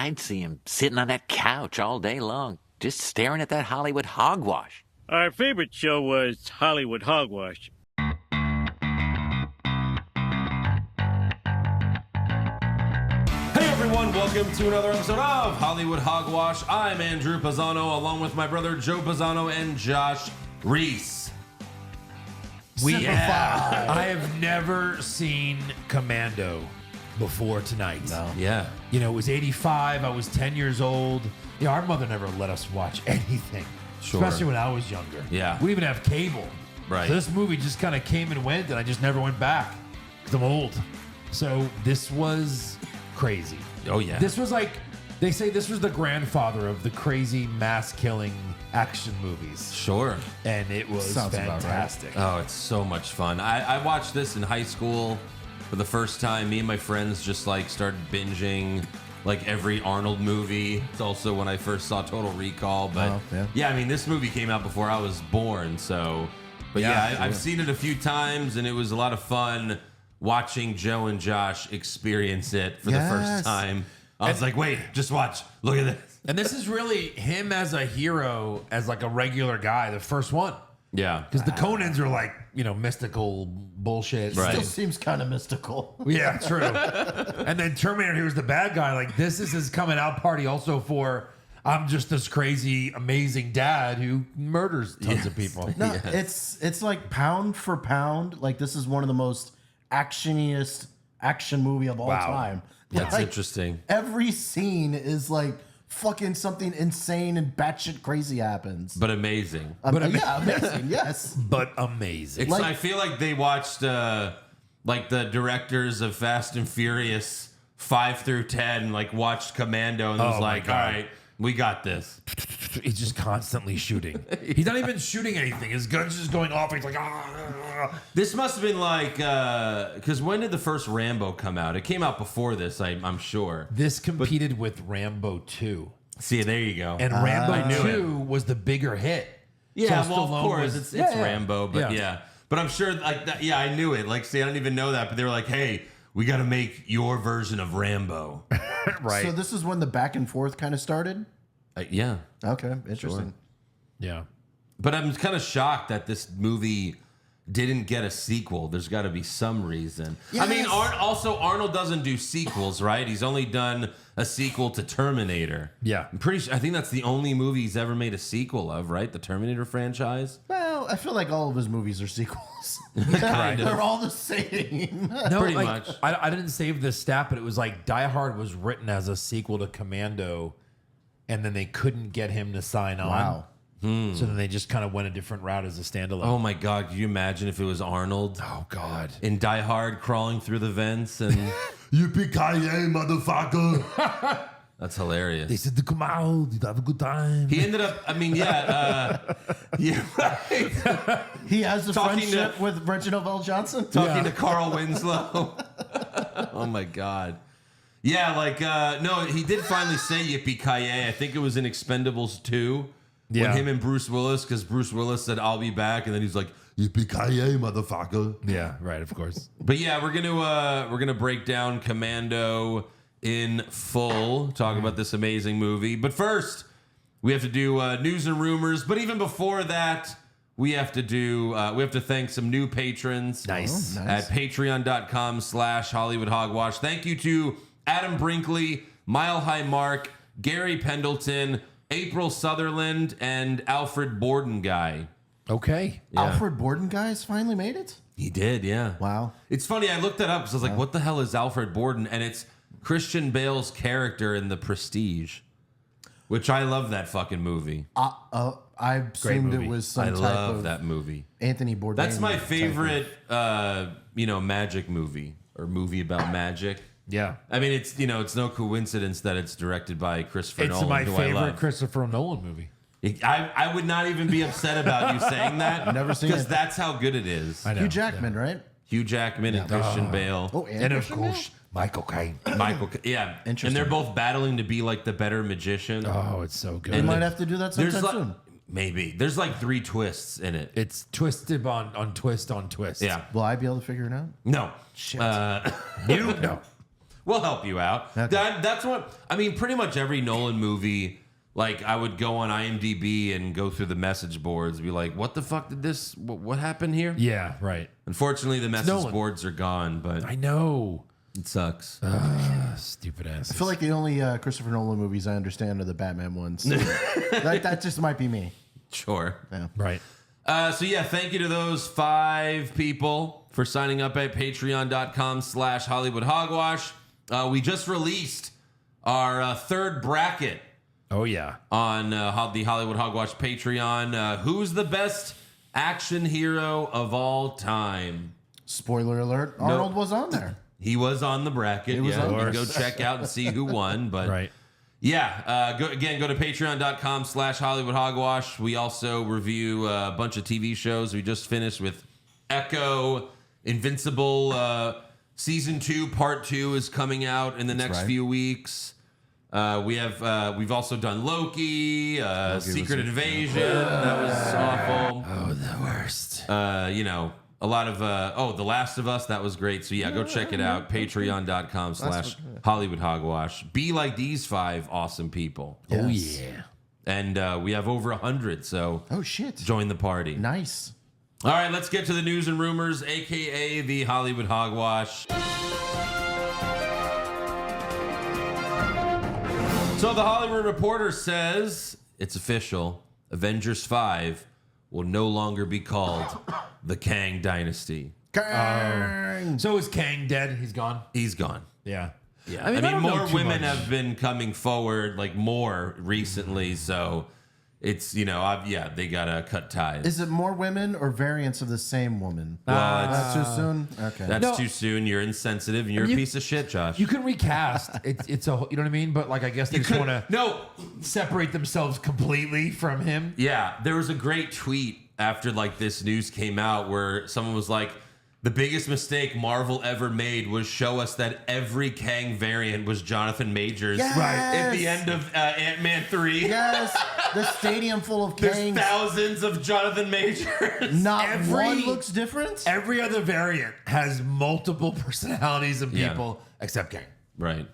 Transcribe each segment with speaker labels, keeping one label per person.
Speaker 1: I'd see him sitting on that couch all day long, just staring at that Hollywood hogwash.
Speaker 2: Our favorite show was Hollywood Hogwash.
Speaker 3: Hey everyone, welcome to another episode of Hollywood Hogwash. I'm Andrew Pisano, along with my brother Joe Pisano and Josh Reese.
Speaker 4: I have never seen Commando before tonight.
Speaker 3: No. Yeah.
Speaker 4: You know, it was 85. I was 10 years old. You know, our mother never let us watch anything,
Speaker 3: Sure.
Speaker 4: especially when I was younger.
Speaker 3: Yeah.
Speaker 4: We didn't even have cable.
Speaker 3: Right.
Speaker 4: So this movie just kind of came and went, and I just never went back because I'm old. So this was crazy.
Speaker 3: Oh, yeah.
Speaker 4: This was like, they say this was the grandfather of the crazy mass-killing action movies.
Speaker 3: Sure.
Speaker 4: And it was
Speaker 5: Sounds about right.
Speaker 4: fantastic.
Speaker 3: Oh, it's so much fun. I watched this in high school for the first time. Me and my friends just like started binging like every Arnold movie. It's also when I first saw Total Recall. But yeah, I mean, this movie came out before I was born. So, but yeah, I've seen it a few times, and it was a lot of fun watching Joe and Josh experience it for the first time. I was like, wait, just watch. Look at this.
Speaker 4: And this is really him as a hero, as like a regular guy, the first one.
Speaker 3: Yeah.
Speaker 4: Because the Conans are like, you know, mystical bullshit.
Speaker 3: Right.
Speaker 5: Still seems kind of mystical.
Speaker 4: Yeah, true. And then Terminator, who's the bad guy, like this is his coming out party also for I'm just this crazy, amazing dad who murders tons of people.
Speaker 5: No, it's like pound for pound. Like this is one of the most actioniest action movie of all time.
Speaker 3: That's
Speaker 5: Like,
Speaker 3: interesting.
Speaker 5: Every scene is like fucking something insane and batshit crazy happens.
Speaker 3: But amazing.
Speaker 5: Yeah, amazing. Yes.
Speaker 4: But amazing.
Speaker 3: It's, I feel like they watched like the directors of Fast and Furious 5 through 10, like watched Commando and was like, all right, we got this.
Speaker 4: He's just constantly shooting. He's not even shooting anything. His gun's just going off. He's like,
Speaker 3: This must have been like, because when did the first Rambo come out? It came out before this, I'm sure.
Speaker 4: This competed with Rambo 2.
Speaker 3: See, there you go.
Speaker 4: And Rambo 2 was the bigger hit.
Speaker 3: Yeah,
Speaker 4: So
Speaker 3: well, of
Speaker 4: Stallone
Speaker 3: course,
Speaker 4: was-
Speaker 3: it's Rambo, but yeah. But I'm sure, like, that, yeah, I knew it. Like, see, I don't even know that, but they were like, hey, we got to make your version of Rambo.
Speaker 4: Right.
Speaker 5: So this is when the back and forth kind of started?
Speaker 3: Yeah.
Speaker 5: Okay, interesting.
Speaker 4: Yeah.
Speaker 3: But I'm kind of shocked that this movie didn't get a sequel. There's got to be some reason. I mean, also Arnold doesn't do sequels, right? He's only done a sequel to Terminator.
Speaker 4: Yeah.
Speaker 3: I'm pretty sure. I think that's the only movie he's ever made a sequel of, right? The Terminator franchise.
Speaker 5: Well, I feel like all of his movies are sequels.
Speaker 3: Kind of.
Speaker 5: They're all the same.
Speaker 4: No,
Speaker 3: Pretty
Speaker 4: like,
Speaker 3: much.
Speaker 4: I didn't save this stat, but it was like Die Hard was written as a sequel to Commando, and then they couldn't get him to sign on.
Speaker 5: Wow.
Speaker 4: So then they just kind of went a different route as a standalone.
Speaker 3: Oh my God! Can you imagine if it was Arnold
Speaker 4: Oh, God.
Speaker 3: in Die Hard crawling through the vents and yippee-ki-yay, motherfucker? That's hilarious.
Speaker 4: They said to come out, you'd have a good time.
Speaker 3: He ended up. I mean, yeah, right.
Speaker 5: He has a
Speaker 3: Talking
Speaker 5: friendship
Speaker 3: to-
Speaker 5: with Reginald L. Johnson.
Speaker 3: Talking to Carl Winslow. Oh my God. Yeah, like no, he did finally say yippee-ki-yay. I think it was in Expendables 2 when him and Bruce Willis, because Bruce Willis said I'll be back, and then he's like yippee-ki-yay, motherfucker.
Speaker 4: Yeah, right, of course.
Speaker 3: But yeah, we're gonna break down Commando in full, talk about this amazing movie. But first, we have to do news and rumors. But even before that, we have to thank some new patrons.
Speaker 4: Nice.
Speaker 3: At patreon.com/Hollywood Hogwash. Thank you to Adam Brinkley, Mile High Mark, Gary Pendleton, April Sutherland, and Alfred Borden Guy.
Speaker 4: Okay.
Speaker 3: Yeah.
Speaker 5: Alfred Borden guys finally made it?
Speaker 3: He did, yeah.
Speaker 5: Wow.
Speaker 3: It's funny, I looked that up because I was like, what the hell is Alfred Borden? And it's Christian Bale's character in The Prestige, which I love that fucking movie.
Speaker 5: I assumed it
Speaker 4: movie.
Speaker 5: was some
Speaker 3: I
Speaker 5: type
Speaker 3: love
Speaker 5: of
Speaker 3: that movie.
Speaker 5: Anthony Bourdain.
Speaker 3: That's my
Speaker 5: type of-
Speaker 3: favorite, magic movie or movie about magic.
Speaker 4: Yeah.
Speaker 3: I mean, it's no coincidence that it's directed by Christopher
Speaker 4: It's
Speaker 3: Nolan,
Speaker 4: my
Speaker 3: who I
Speaker 4: favorite
Speaker 3: love.
Speaker 4: Christopher Nolan movie.
Speaker 3: I would not even be upset about you saying that.
Speaker 5: Never seen
Speaker 3: because
Speaker 5: it.
Speaker 3: that's how good it is.
Speaker 4: I know.
Speaker 5: Hugh Jackman, right?
Speaker 3: Hugh Jackman and Christian Bale.
Speaker 5: Oh,
Speaker 4: And of
Speaker 5: Christian
Speaker 4: course, Michael Caine.
Speaker 3: Michael, yeah, and
Speaker 5: Interesting.
Speaker 3: they're both battling to be like the better magician.
Speaker 4: Oh, it's so good.
Speaker 5: We
Speaker 3: And
Speaker 5: might
Speaker 3: the-
Speaker 5: have to do that
Speaker 3: There's
Speaker 5: sometime
Speaker 3: like,
Speaker 5: soon.
Speaker 3: maybe there's like 3 twists in it.
Speaker 4: It's twisted on twist on twist.
Speaker 3: Yeah,
Speaker 5: Will I be able to figure it out?
Speaker 3: no,
Speaker 5: Shit.
Speaker 4: You know.
Speaker 3: We'll help you out.
Speaker 5: Okay.
Speaker 3: That's what I mean. Pretty much every Nolan movie, like I would go on IMDb and go through the message boards, and be like, "What the fuck did this? What happened here?"
Speaker 4: Yeah, right.
Speaker 3: Unfortunately, the message
Speaker 4: Nolan.
Speaker 3: boards are gone, but
Speaker 4: I know.
Speaker 3: it sucks.
Speaker 4: Stupid ass.
Speaker 5: I feel like the only Christopher Nolan movies I understand are the Batman ones. that just might be me.
Speaker 3: Sure.
Speaker 5: Yeah.
Speaker 4: Right.
Speaker 3: So yeah, thank you to those 5 people for signing up at patreon.com/Hollywood Hogwash. We just released our third bracket
Speaker 4: Oh yeah.
Speaker 3: on the Hollywood Hogwash Patreon. Who's the best action hero of all time?
Speaker 5: Spoiler alert: Arnold was on there.
Speaker 3: He was on the bracket.
Speaker 5: was
Speaker 3: Yeah,
Speaker 5: on
Speaker 3: you can
Speaker 4: there.
Speaker 3: go check out and see who won. But
Speaker 4: Right.
Speaker 3: yeah, go to patreon.com/Hollywood Hogwash. We also review a bunch of TV shows. We just finished with Echo, Invincible. Season 2, Part 2 is coming out in the next
Speaker 5: right.
Speaker 3: few weeks. We've also done Loki, Secret Invasion. That was awful.
Speaker 4: Oh, the worst.
Speaker 3: A lot of The Last of Us. That was great. So yeah, go check it out. Patreon.com/Hollywood Hogwash. Be like these 5 awesome people.
Speaker 4: Oh
Speaker 5: Yes.
Speaker 4: yeah.
Speaker 3: And we have over 100. So
Speaker 5: Oh shit!
Speaker 3: join the party.
Speaker 5: Nice.
Speaker 3: All right, let's get to the news and rumors, aka the Hollywood Hogwash. So the Hollywood Reporter says it's official. Avengers 5 will no longer be called the Kang Dynasty.
Speaker 5: Kang!
Speaker 4: So is Kang dead? He's gone.
Speaker 3: He's gone.
Speaker 4: Yeah.
Speaker 3: Yeah,
Speaker 4: I mean, don't know
Speaker 3: more
Speaker 4: too
Speaker 3: women
Speaker 4: much.
Speaker 3: have been coming forward, like more recently. So it's they gotta cut ties.
Speaker 5: Is it more women or variants of the same woman?
Speaker 3: Well,
Speaker 5: That's too soon. Okay.
Speaker 3: That's
Speaker 4: No.
Speaker 3: too soon. You're insensitive and you're a
Speaker 4: You-
Speaker 3: piece of shit, Josh.
Speaker 4: You can recast. It's a you know what I mean. But like I guess they just want to
Speaker 3: No,
Speaker 4: separate themselves completely from him.
Speaker 3: yeah, there was a great tweet after like this news came out where someone was like, the biggest mistake Marvel ever made was show us that every Kang variant was Jonathan Majors.
Speaker 5: Yes!
Speaker 3: Right. At the end of Ant-Man 3.
Speaker 5: Yes, the stadium full of
Speaker 3: There's
Speaker 5: Kangs.
Speaker 3: thousands of Jonathan Majors.
Speaker 5: Not
Speaker 4: Every-
Speaker 5: one looks different.
Speaker 4: Every other variant has multiple personalities and
Speaker 3: Yeah.
Speaker 4: people except Kang.
Speaker 3: Right.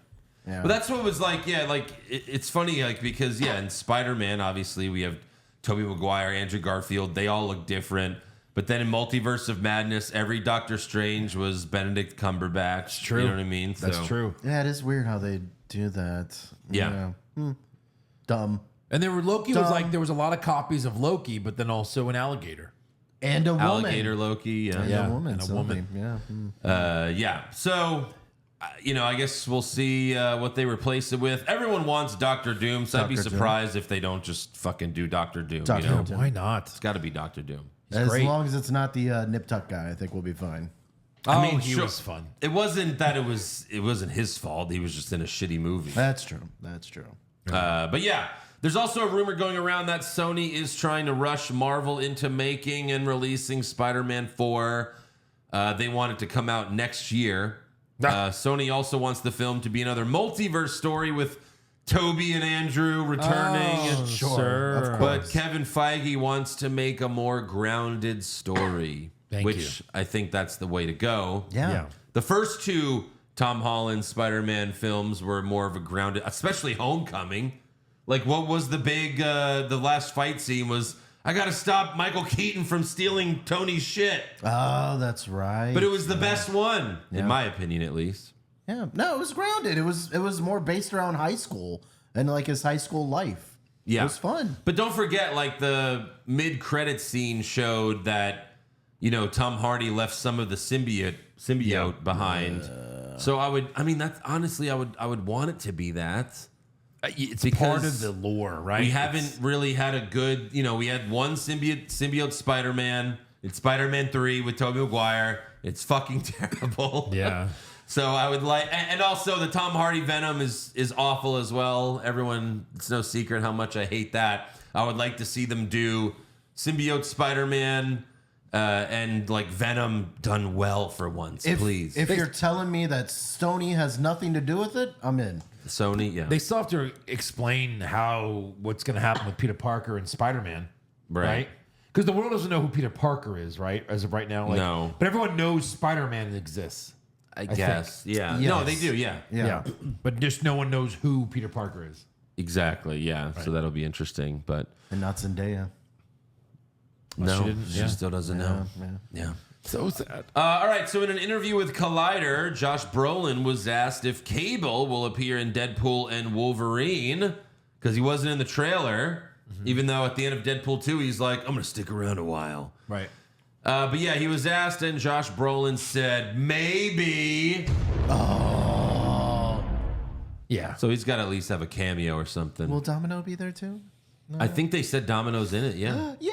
Speaker 5: Yeah.
Speaker 3: But that's what was like, yeah, like it's funny, like because yeah, in Spider-Man, obviously we have Tobey Maguire, Andrew Garfield, they all look different. But then in Multiverse of Madness, every Doctor Strange was Benedict Cumberbatch. It's
Speaker 4: true.
Speaker 3: You know what I mean?
Speaker 4: That's true.
Speaker 5: Yeah, it is weird how they do that.
Speaker 3: Yeah.
Speaker 5: Dumb.
Speaker 4: And there were Loki was like there was a lot of copies of Loki, but then also an alligator.
Speaker 5: And a woman.
Speaker 3: Alligator Loki. Yeah.
Speaker 5: And
Speaker 4: Yeah,
Speaker 5: a woman.
Speaker 4: and a
Speaker 5: something.
Speaker 4: woman.
Speaker 5: Yeah.
Speaker 3: Yeah. So, I guess we'll see what they replace it with. Everyone wants Doctor Doom, so I'd be
Speaker 5: Dr. Doom.
Speaker 3: surprised if they don't just fucking do Doctor Doom.
Speaker 5: Dr.
Speaker 3: You know?
Speaker 5: Doom.
Speaker 4: Why not?
Speaker 3: It's got to be Doctor Doom.
Speaker 5: As
Speaker 4: great.
Speaker 5: long as it's not the Nip Tuck guy, I think we'll be fine.
Speaker 4: I
Speaker 3: mean,
Speaker 4: mean, he
Speaker 3: sure.
Speaker 4: was fun.
Speaker 3: It wasn't that it wasn't his fault. He was just in a shitty movie.
Speaker 5: That's true. That's true.
Speaker 3: But yeah, there's also a rumor going around that Sony is trying to rush Marvel into making and releasing Spider-Man 4. They want it to come out next year. Sony also wants the film to be another multiverse story with Toby and Andrew returning.
Speaker 4: Oh,
Speaker 3: and,
Speaker 4: sure.
Speaker 5: Of
Speaker 3: but
Speaker 5: course.
Speaker 3: Kevin Feige wants to make a more grounded story,
Speaker 4: Thank
Speaker 3: which
Speaker 4: you.
Speaker 3: I think that's the way to go.
Speaker 5: Yeah.
Speaker 3: The first 2 Tom Holland Spider-Man films were more of a grounded, especially Homecoming. Like, what was the big, the last fight scene was, I gotta stop Michael Keaton from stealing Tony's shit.
Speaker 5: Oh, that's right.
Speaker 3: But it was the best one, in my opinion, at least.
Speaker 5: Yeah. No, it was grounded. It was more based around high school and like his high school life.
Speaker 3: Yeah.
Speaker 5: It was fun.
Speaker 3: But don't forget, like, the mid-credit scene showed that, Tom Hardy left some of the symbiote behind. So I would want it to be that.
Speaker 4: It's
Speaker 3: Because
Speaker 4: part of the lore, right?
Speaker 3: We haven't really had a good, we had one symbiote Spider-Man. It's Spider-Man 3 with Tobey Maguire. It's fucking terrible.
Speaker 4: Yeah.
Speaker 3: So I would like, and also the Tom Hardy Venom is awful as well. Everyone, it's no secret how much I hate that. I would like to see them do symbiote Spider-Man and like Venom done well for once, please.
Speaker 5: If you're telling me that Sony has nothing to do with it, I'm in.
Speaker 3: Sony, yeah.
Speaker 4: They still have to explain what's going to happen with Peter Parker and Spider-Man, right? Because the world doesn't know who Peter Parker is, right? As of right now,
Speaker 3: No.
Speaker 4: But everyone knows Spider-Man exists.
Speaker 3: I guess. Yeah.
Speaker 5: Yes.
Speaker 3: No, they do. Yeah.
Speaker 5: Yeah.
Speaker 4: But just no one knows who Peter Parker is.
Speaker 3: Exactly. Yeah. So that'll be interesting. But
Speaker 5: And not Zendaya.
Speaker 3: no, she still doesn't know. Yeah.
Speaker 4: So sad.
Speaker 3: All right. So in an interview with Collider, Josh Brolin was asked if Cable will appear in Deadpool and Wolverine because he wasn't in the trailer. Even though at the end of Deadpool 2, he's like, I'm going to stick around a while.
Speaker 4: Right.
Speaker 3: But yeah, he was asked, and Josh Brolin said, maybe.
Speaker 5: Oh.
Speaker 4: Yeah.
Speaker 3: So he's got to at least have a cameo or something.
Speaker 5: Will Domino be there too?
Speaker 3: I think they said Domino's in it, yeah.
Speaker 5: Yeah.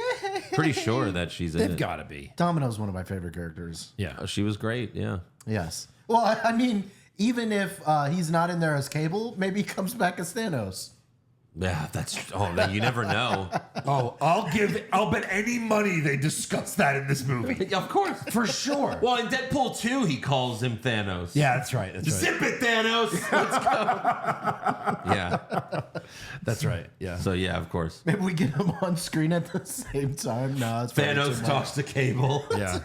Speaker 3: Pretty sure that she's in
Speaker 4: They've
Speaker 3: it.
Speaker 4: got to be.
Speaker 5: Domino's one of my favorite characters.
Speaker 4: Yeah.
Speaker 3: Oh, she was great, yeah.
Speaker 5: Yes. Well, I mean, even if he's not in there as Cable, maybe he comes back as Thanos.
Speaker 3: Yeah, man, you never know.
Speaker 4: Oh, I'll bet any money they discuss that in this movie.
Speaker 3: Of course.
Speaker 4: For sure.
Speaker 3: Well, in Deadpool 2, he calls him Thanos.
Speaker 4: Yeah, that's right. That's right.
Speaker 3: Zip it, Thanos. Let's go. Yeah.
Speaker 4: That's right. Yeah.
Speaker 3: So, yeah, of course.
Speaker 5: Maybe we get him on screen at the same time. No, it's probably too
Speaker 3: Thanos
Speaker 5: much.
Speaker 3: talks to Cable.
Speaker 4: Yeah.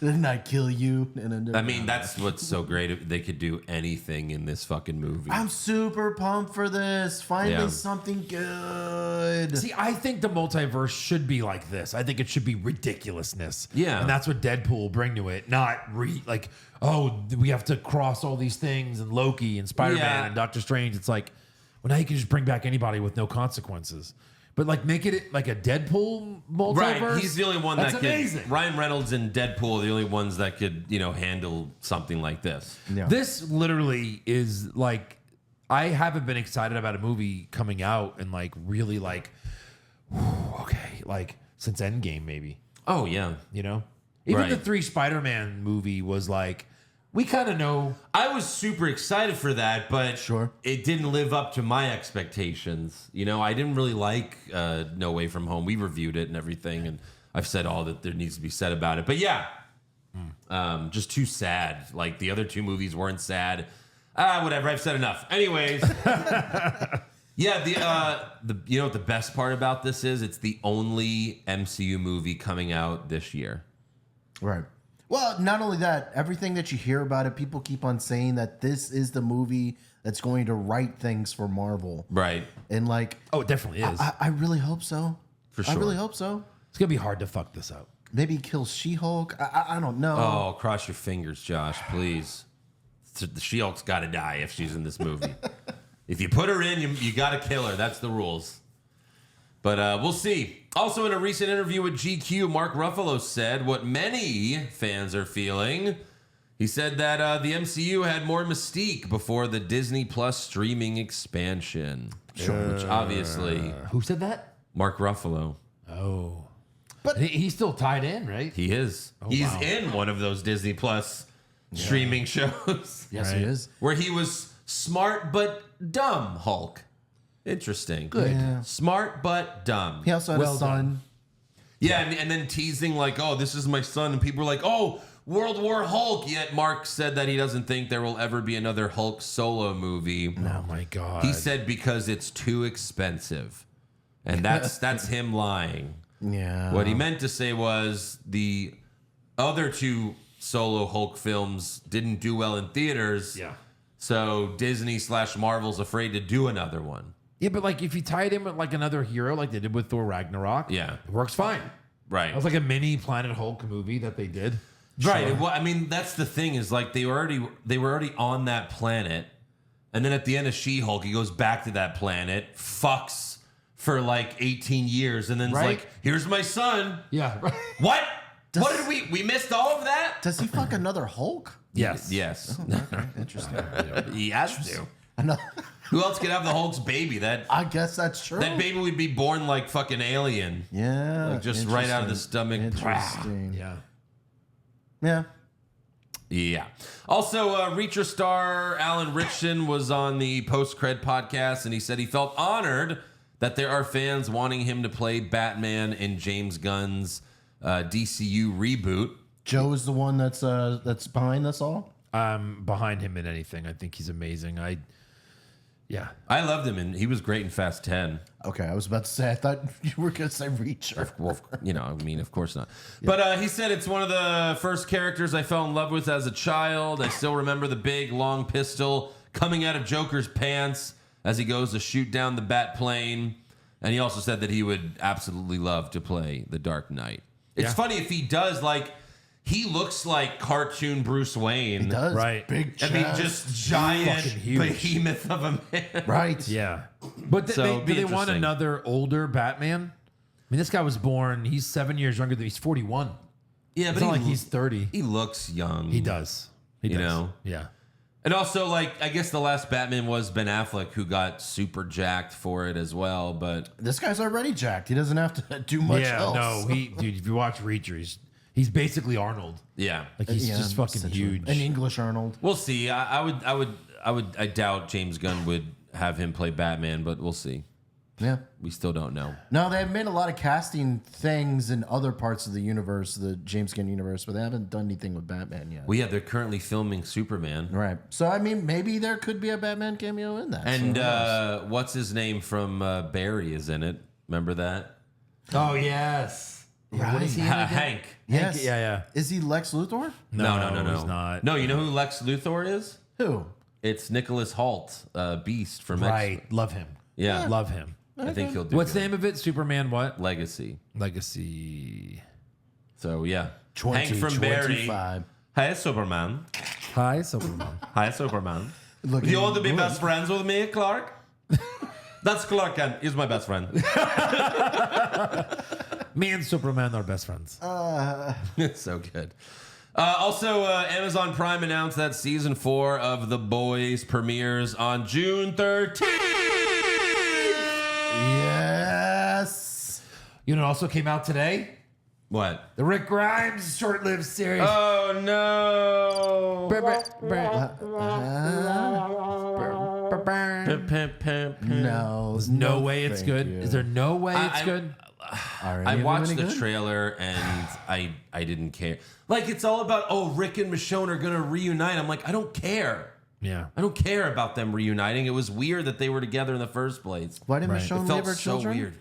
Speaker 5: Didn't I kill you?
Speaker 3: I mean, that's what's so great. They could do anything in this fucking movie.
Speaker 5: I'm super pumped for this. Finally,
Speaker 3: Yeah.
Speaker 5: something good.
Speaker 4: See, I think the multiverse should be like this. I think it should be ridiculousness.
Speaker 3: Yeah.
Speaker 4: And that's what Deadpool will bring to it. Not like, oh, we have to cross all these things and Loki and Spider-Man
Speaker 3: Yeah.
Speaker 4: and Doctor Strange. It's like, well, now you can just bring back anybody with no consequences. But like make it like a Deadpool multiverse.
Speaker 3: Right, he's the only one
Speaker 4: That's
Speaker 3: that could.
Speaker 4: amazing.
Speaker 3: Ryan Reynolds and Deadpool are the only ones that could, handle something like this.
Speaker 5: Yeah.
Speaker 4: This literally is like, I haven't been excited about a movie coming out and like really like, okay, like since Endgame maybe,
Speaker 3: Oh yeah,
Speaker 4: Even
Speaker 3: Right.
Speaker 4: the 3 Spider-Man movie was like, we kind of know.
Speaker 3: I was super excited for that, but
Speaker 5: Sure.
Speaker 3: it didn't live up to my expectations. I didn't really like No Way From Home. We reviewed it and everything, and I've said all that there needs to be said about it. But yeah, just too sad. Like the other 2 movies weren't sad. Whatever. I've said enough. Anyways, yeah. The best part about this is it's the only MCU movie coming out this year.
Speaker 5: Right. Well, not only that, everything that you hear about it, people keep on saying that this is the movie that's going to right things for Marvel.
Speaker 3: Right.
Speaker 5: And like,
Speaker 4: Oh, it definitely is.
Speaker 5: I really hope so.
Speaker 3: For
Speaker 5: I
Speaker 3: sure.
Speaker 5: really hope so.
Speaker 4: It's gonna be hard to fuck this up.
Speaker 5: Maybe kill She-Hulk. I don't know.
Speaker 3: Oh, cross your fingers, Josh, please. The She-Hulk's got to die if she's in this movie. If you put her in, you got to kill her. That's the rules. But we'll see. Also, in a recent interview with GQ, Mark Ruffalo said what many fans are feeling. He said that the MCU had more mystique before the Disney Plus streaming expansion. Which obviously,
Speaker 4: Who said that?
Speaker 3: Mark Ruffalo.
Speaker 4: Oh,
Speaker 5: But-
Speaker 4: he's still tied in, right?
Speaker 3: He is. He's
Speaker 4: wow.
Speaker 3: in one of those Disney Plus streaming shows.
Speaker 5: Yes, he is.
Speaker 3: Where he was smart but dumb Hulk. Interesting.
Speaker 4: Good.
Speaker 5: Yeah.
Speaker 3: Smart but dumb.
Speaker 5: He also had
Speaker 4: Well
Speaker 5: a son.
Speaker 3: Yeah, and then teasing like, oh, this is my son. And people were like, oh, World War Hulk. Yet Mark said that he doesn't think there will ever be another Hulk solo movie.
Speaker 4: Oh my god.
Speaker 3: He said because it's too expensive. And that's him lying.
Speaker 5: Yeah.
Speaker 3: What he meant to say was the other 2 solo Hulk films didn't do well in theaters.
Speaker 4: Yeah.
Speaker 3: So Disney/Marvel's afraid to do another one.
Speaker 4: Yeah, but like if you tie it in with like another hero, like they did with Thor Ragnarok,
Speaker 3: Yeah.
Speaker 4: it works fine.
Speaker 3: Right.
Speaker 4: That was like a mini Planet Hulk movie that they did.
Speaker 3: Right. Well, I mean, that's the thing is like they were already on that planet. And then at the end of She-Hulk, he goes back to that planet, fucks for like 18 years, and then's
Speaker 4: Right.
Speaker 3: like, here's my son.
Speaker 4: Yeah. Right.
Speaker 3: What? What did we missed all of that?
Speaker 5: Does he fuck another Hulk?
Speaker 4: Yes.
Speaker 3: Yes.
Speaker 5: Okay, interesting.
Speaker 3: He has to.
Speaker 5: Another-
Speaker 3: Who else could have the Hulk's baby?
Speaker 5: I guess that's true.
Speaker 3: That baby would be born like fucking alien.
Speaker 5: Yeah.
Speaker 3: Like just right out of the stomach.
Speaker 5: Interesting.
Speaker 4: Yeah.
Speaker 5: Yeah.
Speaker 3: Yeah. Also, Reacher star Alan Ritchson was on the Post Cred podcast, and he said he felt honored that there are fans wanting him to play Batman in James Gunn's DCU reboot.
Speaker 5: Joe is the one that's behind this all.
Speaker 4: I'm behind him in anything. I think he's amazing. Yeah.
Speaker 3: I loved him, and he was great in Fast 10.
Speaker 5: Okay, I was about to say, I thought you were going to say Reacher.
Speaker 3: Well, I mean, of course not. But he said it's one of the first characters I fell in love with as a child. I still remember the big, long pistol coming out of Joker's pants as he goes to shoot down the bat plane. And he also said that he would absolutely love to play the Dark Knight. It's funny if he does, like, he looks like cartoon Bruce Wayne.
Speaker 5: He does.
Speaker 4: Right.
Speaker 5: Big chest.
Speaker 3: I mean, just giant
Speaker 4: Fucking huge.
Speaker 3: behemoth of a man.
Speaker 5: Right.
Speaker 4: Yeah. But
Speaker 3: So it'd be
Speaker 4: do they want
Speaker 3: interesting.
Speaker 4: another older Batman? I mean, this guy was born, he's 7 years younger than he's 41.
Speaker 3: Yeah,
Speaker 4: It's
Speaker 3: but
Speaker 4: not like he's 30.
Speaker 3: he looks young.
Speaker 4: He does. He
Speaker 3: You
Speaker 4: does.
Speaker 3: know?
Speaker 4: Yeah.
Speaker 3: And also, like, I guess the last Batman was Ben Affleck, who got super jacked for it as well. But
Speaker 5: This guy's already jacked. He doesn't have to do much
Speaker 4: Yeah,
Speaker 5: else.
Speaker 4: no, dude, if you watch Reacher, he's basically Arnold.
Speaker 3: yeah,
Speaker 4: Like he's
Speaker 5: Yeah,
Speaker 4: just fucking
Speaker 5: essentially.
Speaker 4: huge.
Speaker 5: An English Arnold.
Speaker 3: we'll see. I doubt James Gunn would have him play Batman, but we'll see.
Speaker 5: Yeah.
Speaker 3: We still don't know.
Speaker 5: No, they've made a lot of casting things in other parts of the universe, the James Gunn universe, but they haven't done anything with Batman yet.
Speaker 3: Well, yeah, they're currently filming Superman.
Speaker 5: Right. So, I mean, maybe there could be a Batman cameo in that.
Speaker 3: And
Speaker 5: So who knows?
Speaker 3: what's his name from Barry is in it. Remember that?
Speaker 4: Oh, yes.
Speaker 5: Yeah, what is he in again?
Speaker 3: Hank.
Speaker 5: Yes.
Speaker 4: Yeah.
Speaker 5: Is he Lex Luthor?
Speaker 3: No.
Speaker 4: He's not.
Speaker 3: No, you know who Lex Luthor is?
Speaker 5: Who?
Speaker 3: It's Nicholas Hoult, Beast from
Speaker 4: Right.
Speaker 3: X.
Speaker 4: Love him.
Speaker 3: Yeah.
Speaker 4: Love him.
Speaker 3: I think he'll do
Speaker 4: What's the
Speaker 3: good.
Speaker 4: name of it? Superman what?
Speaker 3: Legacy.
Speaker 4: Legacy.
Speaker 3: So, yeah. Hank from Barry.
Speaker 5: 2025.
Speaker 3: Hi, Superman.
Speaker 4: Hi, Superman.
Speaker 3: Hi, Superman.
Speaker 5: Looking
Speaker 3: You want to be
Speaker 5: good.
Speaker 3: best friends with me, Clark? That's Clark Kent. He's my best friend.
Speaker 4: Me and Superman are best friends.
Speaker 3: It's so good. Also, Amazon Prime announced that season 4 of The Boys premieres on June 13th.
Speaker 5: Yes.
Speaker 4: You know, it also came out today.
Speaker 3: What?
Speaker 4: The Rick Grimes short-lived series.
Speaker 3: Oh, no.
Speaker 5: No.
Speaker 4: There's no way it's
Speaker 5: thank
Speaker 4: good.
Speaker 5: you.
Speaker 4: Is there no way it's
Speaker 3: I-
Speaker 4: good?
Speaker 5: Are any
Speaker 3: I
Speaker 5: of them
Speaker 3: watched
Speaker 5: any
Speaker 3: the
Speaker 5: good?
Speaker 3: trailer and I didn't care. Like, it's all about, oh, Rick and Michonne are going to reunite. I'm like, I don't care.
Speaker 4: Yeah.
Speaker 3: I don't care about them reuniting. It was weird that they were together in the first place.
Speaker 5: Why did
Speaker 4: Right.
Speaker 5: Michonne
Speaker 3: It
Speaker 5: leave
Speaker 3: felt
Speaker 5: her
Speaker 3: so
Speaker 5: children?
Speaker 3: weird.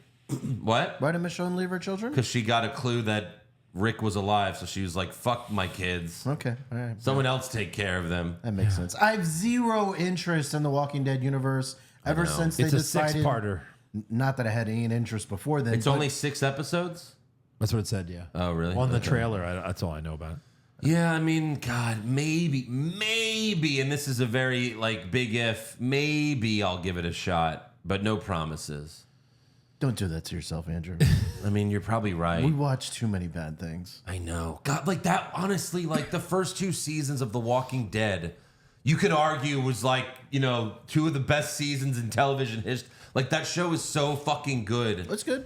Speaker 3: What?
Speaker 5: Why did Michonne leave her children?
Speaker 3: Because she got a clue that Rick was alive, so she was like, fuck my kids.
Speaker 5: Okay, all right.
Speaker 3: Someone else take care of them.
Speaker 5: That makes sense. I have zero interest in the Walking Dead universe ever since they
Speaker 4: It's a
Speaker 5: decided.
Speaker 4: six-parter.
Speaker 5: Not that I had any interest before then.
Speaker 3: It's
Speaker 5: but
Speaker 3: only 6 episodes?
Speaker 4: That's what it said, yeah.
Speaker 3: Oh, really?
Speaker 4: On the
Speaker 3: Okay.
Speaker 4: trailer, that's all I know about it.
Speaker 3: Yeah, I mean, God, maybe, and this is a very, like, big if, maybe I'll give it a shot, but no promises.
Speaker 5: Don't do that to yourself, Andrew.
Speaker 3: I mean, you're probably right.
Speaker 5: We watch too many bad things.
Speaker 3: I know. God, like that, honestly, like the first 2 seasons of The Walking Dead, you could argue was like, 2 of the best seasons in television history. Like, that show is so fucking good.
Speaker 5: That's good.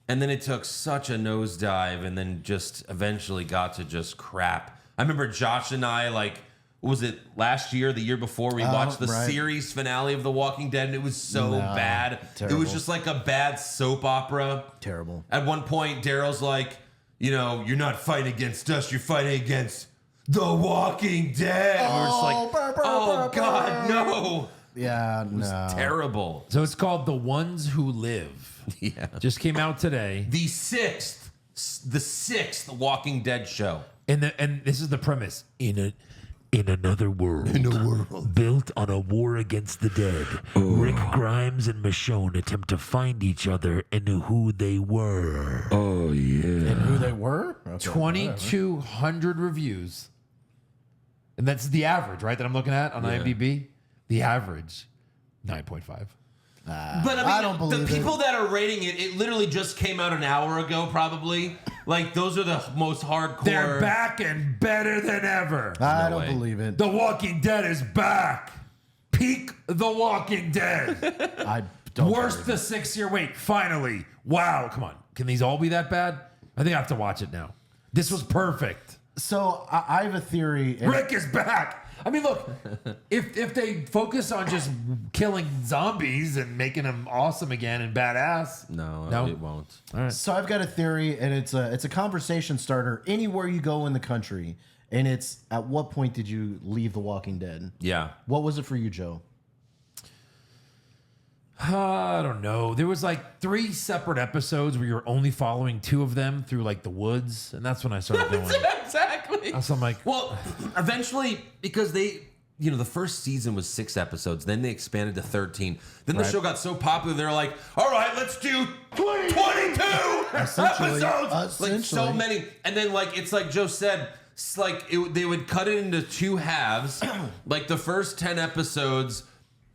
Speaker 3: And then it took such a nosedive and then just eventually got to just crap. I remember Josh and I, like, what was it, last year, the year before, we watched the
Speaker 5: right.
Speaker 3: series finale of The Walking Dead, and it was so bad. It
Speaker 5: terrible.
Speaker 3: was just like a bad soap opera.
Speaker 5: Terrible.
Speaker 3: At one point, Daryl's like, you're not fighting against us, you're fighting against The Walking Dead. And we're just like, oh, God, no.
Speaker 5: Yeah, no.
Speaker 3: Terrible.
Speaker 4: So it's called The Ones Who Live.
Speaker 3: Yeah.
Speaker 4: Just came out today.
Speaker 3: The sixth Walking Dead show.
Speaker 4: And this is the premise. In another world. Built on a war against the dead. Rick Grimes and Michonne attempt to find each other and who they were.
Speaker 3: Oh, yeah.
Speaker 5: And who they were? Okay,
Speaker 4: 2,200 reviews. And that's the average, right? That I'm looking at on IMDb. The average, 9.5.
Speaker 3: But I mean,
Speaker 5: I don't believe
Speaker 3: the people that are rating it, it literally just came out an hour ago, probably. Like, those are the most hardcore.
Speaker 4: They're back and better than ever.
Speaker 5: I
Speaker 3: No
Speaker 5: don't
Speaker 3: way.
Speaker 5: believe it.
Speaker 4: The Walking Dead is back. Peak The Walking Dead.
Speaker 5: I don't.
Speaker 4: Worst
Speaker 5: believe
Speaker 4: the 6-year wait. Finally. Wow. Come on. Can these all be that bad? I think I have to watch it now. This was perfect.
Speaker 5: it. So I have a theory. and-
Speaker 4: Rick is back. I mean, look, if they focus on just killing zombies and making them awesome again and badass,
Speaker 3: No, it won't.
Speaker 5: So I've got a theory, and it's a conversation starter anywhere you go in the country. And it's, at what point did you leave The Walking Dead?
Speaker 3: Yeah.
Speaker 5: What was it for you, Joe?
Speaker 4: I don't know. There was like 3 separate episodes where you're only following 2 of them through like the woods, and that's when I started going.
Speaker 3: Exactly.
Speaker 4: So I'm like,
Speaker 3: well, eventually, because they, the first season was 6 episodes, then they expanded to 13. Then the show got so popular, they were like, all right, let's do 22 episodes. Like so many. And then, like, it's like Joe said, it's like they would cut it into 2 halves. Like the first 10 episodes,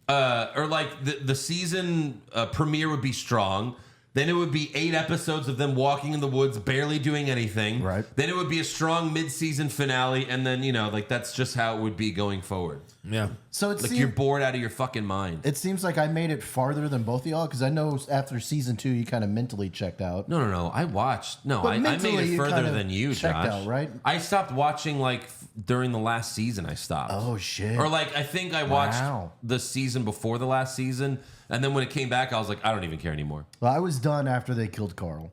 Speaker 3: or like the season premiere would be strong. Then it would be 8 episodes of them walking in the woods, barely doing anything.
Speaker 5: Right.
Speaker 3: Then it would be a strong mid-season finale, and then like that's just how it would be going forward.
Speaker 4: yeah.
Speaker 5: So it's
Speaker 3: Like you're bored out of your fucking mind.
Speaker 5: It seems like I made it farther than both of y'all because I know after season 2 you kind of mentally checked out.
Speaker 3: No. I watched. No,
Speaker 5: But
Speaker 3: I made
Speaker 5: mentally,
Speaker 3: it
Speaker 5: you
Speaker 3: further
Speaker 5: kinda
Speaker 3: than you,
Speaker 5: checked
Speaker 3: Josh.
Speaker 5: out, right?
Speaker 3: I stopped watching like during the last season. I stopped.
Speaker 5: Oh shit!
Speaker 3: Or like I think I watched
Speaker 5: Wow.
Speaker 3: the season before the last season, and then when it came back, I was like, I don't even care anymore.
Speaker 5: Well, I was done after they killed Carl.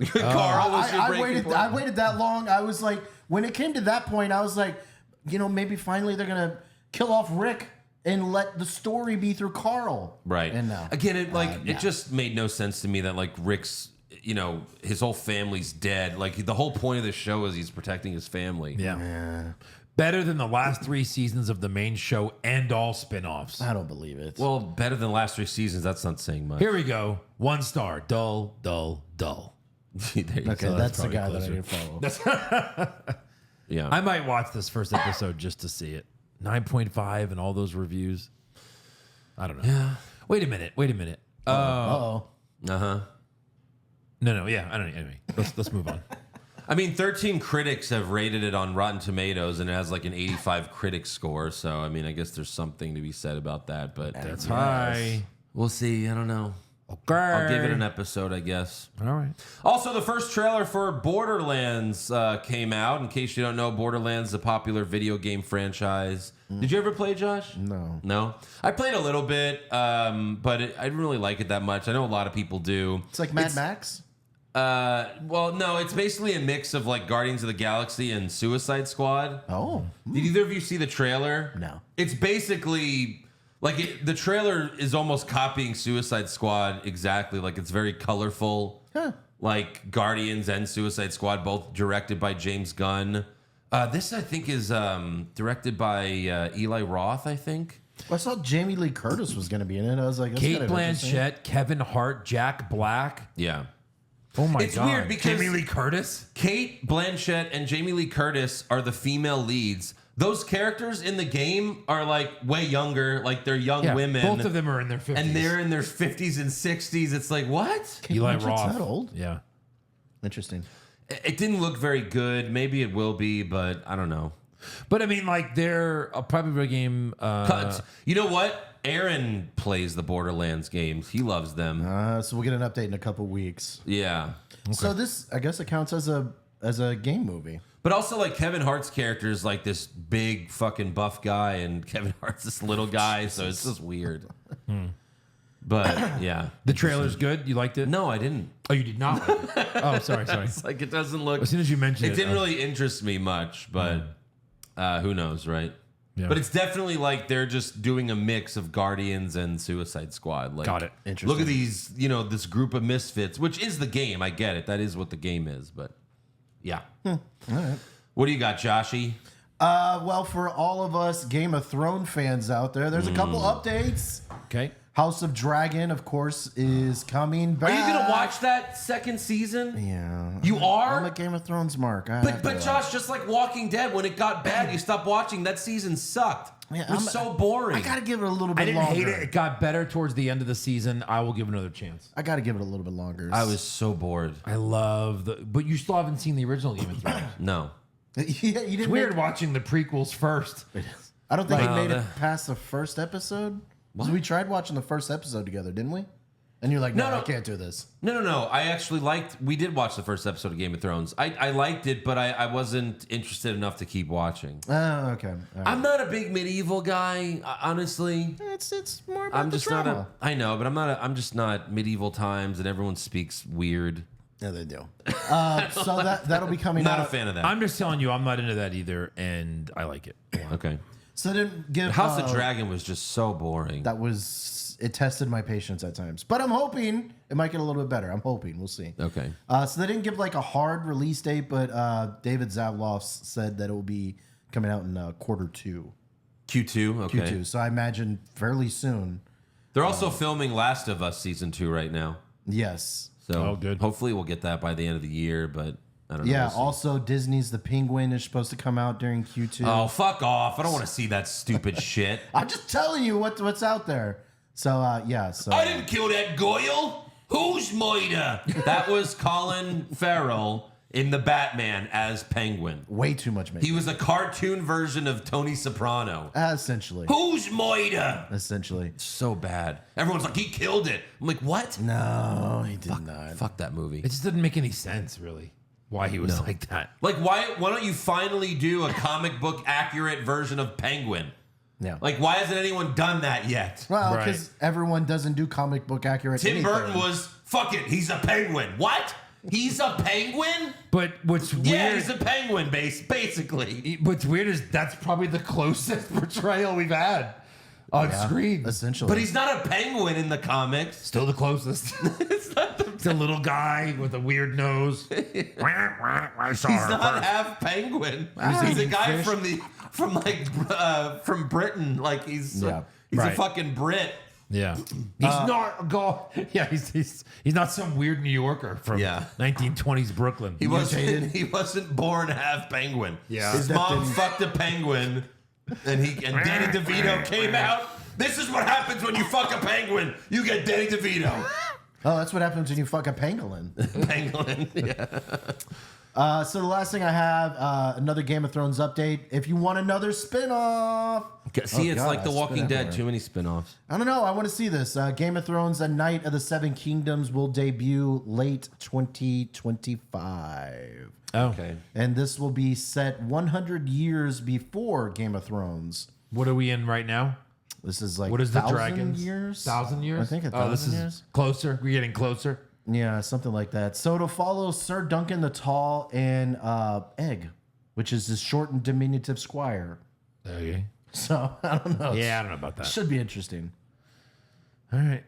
Speaker 3: Carl was your breaking point.
Speaker 5: I waited that long. I was like, when it came to that point, I was like, maybe finally they're gonna kill off Rick and let the story be through Carl.
Speaker 3: Right.
Speaker 5: And no.
Speaker 3: Again, it just made no sense to me that like Rick's, his whole family's dead. Like the whole point of the show is he's protecting his family.
Speaker 4: Yeah. Better than the last 3 seasons of the main show and all spin-offs.
Speaker 5: I don't believe it.
Speaker 3: Well, better than the last 3 seasons. That's not saying much.
Speaker 4: Here we go. 1 star. Dull, dull, dull.
Speaker 3: There you
Speaker 5: okay,
Speaker 3: go.
Speaker 5: that's the
Speaker 4: probably
Speaker 5: guy that I
Speaker 4: closer.
Speaker 5: didn't follow.
Speaker 3: Yeah.
Speaker 4: I might watch this first episode just to see it. 9.5 and all those reviews. I don't know.
Speaker 3: Yeah.
Speaker 4: Wait a minute.
Speaker 5: Uh-oh.
Speaker 3: Uh-huh.
Speaker 4: No. Yeah. I don't know. Anyway, let's move on.
Speaker 3: I mean, 13 critics have rated it on Rotten Tomatoes, and it has like an 85 critic score. So, I mean, I guess there's something to be said about that. But
Speaker 4: That's high.
Speaker 3: we'll see. I don't know.
Speaker 4: Okay.
Speaker 3: I'll give it an episode, I guess.
Speaker 4: All right.
Speaker 3: Also, the first trailer for Borderlands came out. In case you don't know, Borderlands is a popular video game franchise. Did you ever play, Josh?
Speaker 5: No.
Speaker 3: No? I played a little bit, but I didn't really like it that much. I know a lot of people do.
Speaker 5: It's like Mad Max.
Speaker 3: Well, no, it's basically a mix of like Guardians of the Galaxy and Suicide Squad.
Speaker 5: Oh.
Speaker 3: Did either of you see the trailer?
Speaker 5: No.
Speaker 3: It's basically like the trailer is almost copying Suicide Squad exactly. Like it's very colorful.
Speaker 5: Huh.
Speaker 3: Like Guardians and Suicide Squad, both directed by James Gunn. This I think is directed by Eli Roth, I think.
Speaker 5: Well, I saw Jamie Lee Curtis was going to be in it. I was like, that's
Speaker 4: Kate
Speaker 5: kind of interesting.
Speaker 4: Blanchett, Kevin Hart, Jack Black.
Speaker 3: Yeah.
Speaker 4: Oh my
Speaker 3: It's
Speaker 4: God.
Speaker 3: weird because-
Speaker 4: Jamie Lee Curtis?
Speaker 3: Kate Blanchett and Jamie Lee Curtis are the female leads. Those characters in the game are like way younger, like they're young
Speaker 4: Yeah,
Speaker 3: women.
Speaker 4: both of them are in their 50s.
Speaker 3: and they're in their 50s and 60s. It's like, what?
Speaker 5: Kate
Speaker 4: Eli
Speaker 5: Blanchett's
Speaker 4: Roth.
Speaker 5: that old?
Speaker 4: Yeah.
Speaker 5: Interesting.
Speaker 3: It didn't look very good. Maybe it will be, but I don't know.
Speaker 4: But I mean, like, they're a popular game.
Speaker 3: You know what? Aaron plays the Borderlands games. He loves them.
Speaker 5: So we'll get an update in a couple weeks.
Speaker 3: Yeah.
Speaker 5: So this, I guess, it counts as a game movie.
Speaker 3: But also, like, Kevin Hart's character is like this big fucking buff guy, and Kevin Hart's this little guy, so it's just weird. But, yeah.
Speaker 4: The trailer's good. You liked it?
Speaker 3: No, I didn't.
Speaker 4: Oh, you did not like it? Oh, sorry.
Speaker 3: It's like, it doesn't look...
Speaker 4: As soon as you mentioned it.
Speaker 3: It didn't really interest me much, but who knows, right?
Speaker 4: Yeah.
Speaker 3: But it's definitely like they're just doing a mix of Guardians and Suicide Squad. Like,
Speaker 4: Got it.
Speaker 5: Interesting.
Speaker 3: Look at these, this group of misfits, which is the game. I get it. That is what the game is, but yeah.
Speaker 5: All right.
Speaker 3: What do you got, Joshy?
Speaker 5: Well, for all of us Game of Thrones fans out there, there's a couple updates.
Speaker 4: Okay.
Speaker 5: House of Dragon, of course, is coming back.
Speaker 3: Are you going to watch that second season?
Speaker 5: Yeah.
Speaker 3: You are?
Speaker 5: I'm a Game of Thrones mark. I have
Speaker 3: But
Speaker 5: to-
Speaker 3: Josh, just like Walking Dead, when it got bad, you stopped watching. That season sucked.
Speaker 5: Yeah,
Speaker 3: it was
Speaker 5: I'm-
Speaker 3: so boring.
Speaker 5: I got to give it a little bit
Speaker 4: I didn't
Speaker 5: longer.
Speaker 4: hate it. It got better towards the end of the season. I will give it another chance.
Speaker 5: I got to give it a little bit longer.
Speaker 3: I was so bored.
Speaker 4: I love the... But you still haven't seen the original Game of Thrones.
Speaker 3: No.
Speaker 5: yeah, you didn't
Speaker 4: It's weird watching the prequels first.
Speaker 5: I don't think we
Speaker 3: Well,
Speaker 5: made it past the first episode. So we tried watching the first episode together, didn't we? And you're like, no,
Speaker 3: No.
Speaker 5: I can't do this.
Speaker 3: No. I actually we did watch the first episode of Game of Thrones. I liked it, but I wasn't interested enough to keep watching.
Speaker 5: Oh, okay. All right.
Speaker 3: I'm not a big medieval guy, honestly.
Speaker 5: It's more about
Speaker 3: I'm
Speaker 5: the
Speaker 3: just not
Speaker 5: drama.
Speaker 3: I know, but I'm just not medieval times and everyone speaks weird.
Speaker 5: Yeah, they do. So that'll be coming
Speaker 3: Not
Speaker 5: out.
Speaker 3: a fan of that.
Speaker 4: I'm just telling you, I'm not into that either, and I like it.
Speaker 3: Okay.
Speaker 5: So then give
Speaker 3: House of Dragon was just so boring.
Speaker 5: That was it tested my patience at times. But I'm hoping it might get a little bit better. I'm hoping. We'll see.
Speaker 3: Okay.
Speaker 5: So they didn't give like a hard release date, but David Zaslav said that it will be coming out in Q2.
Speaker 3: Q2. Okay.
Speaker 5: Q2. So I imagine fairly soon.
Speaker 3: They're also filming Last of Us season 2 right now.
Speaker 5: Yes.
Speaker 3: So
Speaker 4: good.
Speaker 3: hopefully we'll get that by the end of the year, but I don't know.
Speaker 5: Yeah.
Speaker 3: We'll see.
Speaker 5: Also, Disney's The Penguin is supposed to come out during Q2.
Speaker 3: Oh, fuck off. I don't want to see that stupid shit.
Speaker 5: I'm just telling you what's out there. So, yeah. So
Speaker 3: I didn't kill that Goyle. Who's Moida? That was Colin Farrell in The Batman as Penguin.
Speaker 5: way too much makeup.
Speaker 3: He was a cartoon version of Tony Soprano.
Speaker 5: Essentially.
Speaker 3: Who's Moida?
Speaker 5: Essentially.
Speaker 3: So bad. Everyone's like, he killed it. I'm like, what?
Speaker 5: No, he did not.
Speaker 3: Fuck that movie.
Speaker 4: It just didn't make any sense, really, why he was like that.
Speaker 3: Like, why don't you finally do a comic book accurate version of Penguin?
Speaker 5: Yeah.
Speaker 3: Like, why hasn't anyone done that yet?
Speaker 5: Well,
Speaker 4: Right.
Speaker 5: because everyone doesn't do comic book accurate.
Speaker 3: Tim
Speaker 5: anything.
Speaker 3: Burton was, fuck it, he's a penguin. What? He's a penguin?
Speaker 4: But what's
Speaker 3: Yeah,
Speaker 4: weird,
Speaker 3: he's a penguin, basically.
Speaker 4: what's weird is that's probably the closest portrayal we've had on screen.
Speaker 5: Essentially.
Speaker 3: But he's not a penguin in the comics.
Speaker 4: Still the closest. It's a little guy with a weird nose.
Speaker 3: He's not half penguin. He's a guy from Britain. Like he's a
Speaker 4: Right.
Speaker 3: fucking Brit.
Speaker 4: Yeah, he's not a guy. Yeah, he's not some weird New Yorker from 1920s Brooklyn.
Speaker 3: He wasn't born half penguin.
Speaker 4: Yeah.
Speaker 3: His mom fucked a penguin, and Danny DeVito came out. This is what happens when you fuck a penguin. You get Danny DeVito.
Speaker 5: Oh, that's what happens when you fuck a pangolin.
Speaker 3: Pangolin. Yeah.
Speaker 5: So the last thing I have, another Game of Thrones update. If you want another spin-off.
Speaker 3: See, it's
Speaker 5: God,
Speaker 3: like The
Speaker 5: I
Speaker 3: Walking
Speaker 5: spit
Speaker 3: Dead.
Speaker 5: everywhere.
Speaker 3: Too many spin-offs.
Speaker 5: I don't know. I want to see this. Game of Thrones: A Night of the Seven Kingdoms will debut late 2025.
Speaker 4: Oh,
Speaker 3: Okay.
Speaker 5: And this will be set 100 years before Game of Thrones.
Speaker 4: what are we in right now?
Speaker 5: This is like
Speaker 4: What is the
Speaker 5: 1,000
Speaker 4: Dragons?
Speaker 5: years?
Speaker 4: 1,000 years?
Speaker 5: I think
Speaker 4: This
Speaker 5: 1,000
Speaker 4: is
Speaker 5: years.
Speaker 4: closer. We're getting closer.
Speaker 5: Yeah, something like that. So to follow Sir Duncan the Tall and Egg, which is his short and diminutive squire.
Speaker 4: Okay.
Speaker 5: So I don't know.
Speaker 4: Yeah, I don't know about that.
Speaker 5: Should be interesting.
Speaker 4: All right.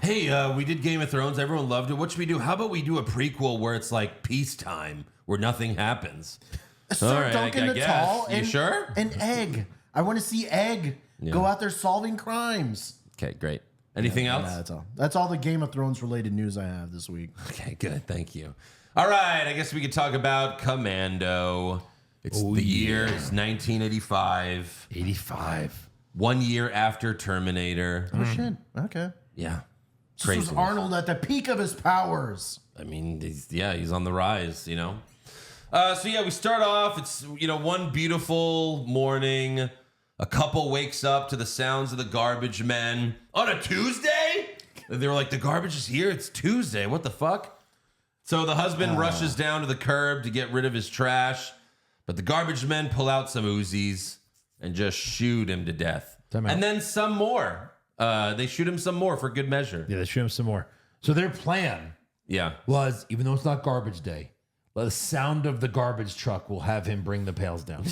Speaker 3: Hey, we did Game of Thrones. Everyone loved it. What should we do? How about we do a prequel where it's like peacetime, where nothing happens?
Speaker 5: Sir
Speaker 3: right,
Speaker 5: Duncan
Speaker 3: I
Speaker 5: the
Speaker 3: guess.
Speaker 5: Tall
Speaker 3: You
Speaker 5: and,
Speaker 3: sure?
Speaker 5: and Egg. I want to see Egg go out there solving crimes.
Speaker 3: Okay, great. Anything else?
Speaker 5: Yeah, that's all. That's all the Game of Thrones related news I have this week.
Speaker 3: Okay, good. Thank you. All right, I guess we could talk about Commando. It's the year is 1985.
Speaker 4: 85.
Speaker 3: 1 year after Terminator.
Speaker 5: Oh shit. Okay.
Speaker 3: Yeah.
Speaker 5: This
Speaker 3: Crazy.
Speaker 5: was Arnold at the peak of his powers.
Speaker 3: I mean, he's on the rise, you know. So yeah, we start off. It's one beautiful morning. A couple wakes up to the sounds of the garbage men on a Tuesday. They were like, "The garbage is here. It's Tuesday. What the fuck?" So the husband rushes down to the curb to get rid of his trash, but the garbage men pull out some Uzis and just shoot him to death.
Speaker 4: Time out.
Speaker 3: And then some more. They shoot him some more for good measure.
Speaker 4: Yeah, they shoot him some more. So their plan
Speaker 3: Yeah.
Speaker 4: was, even though it's not garbage day, the sound of the garbage truck will have him bring the pails down.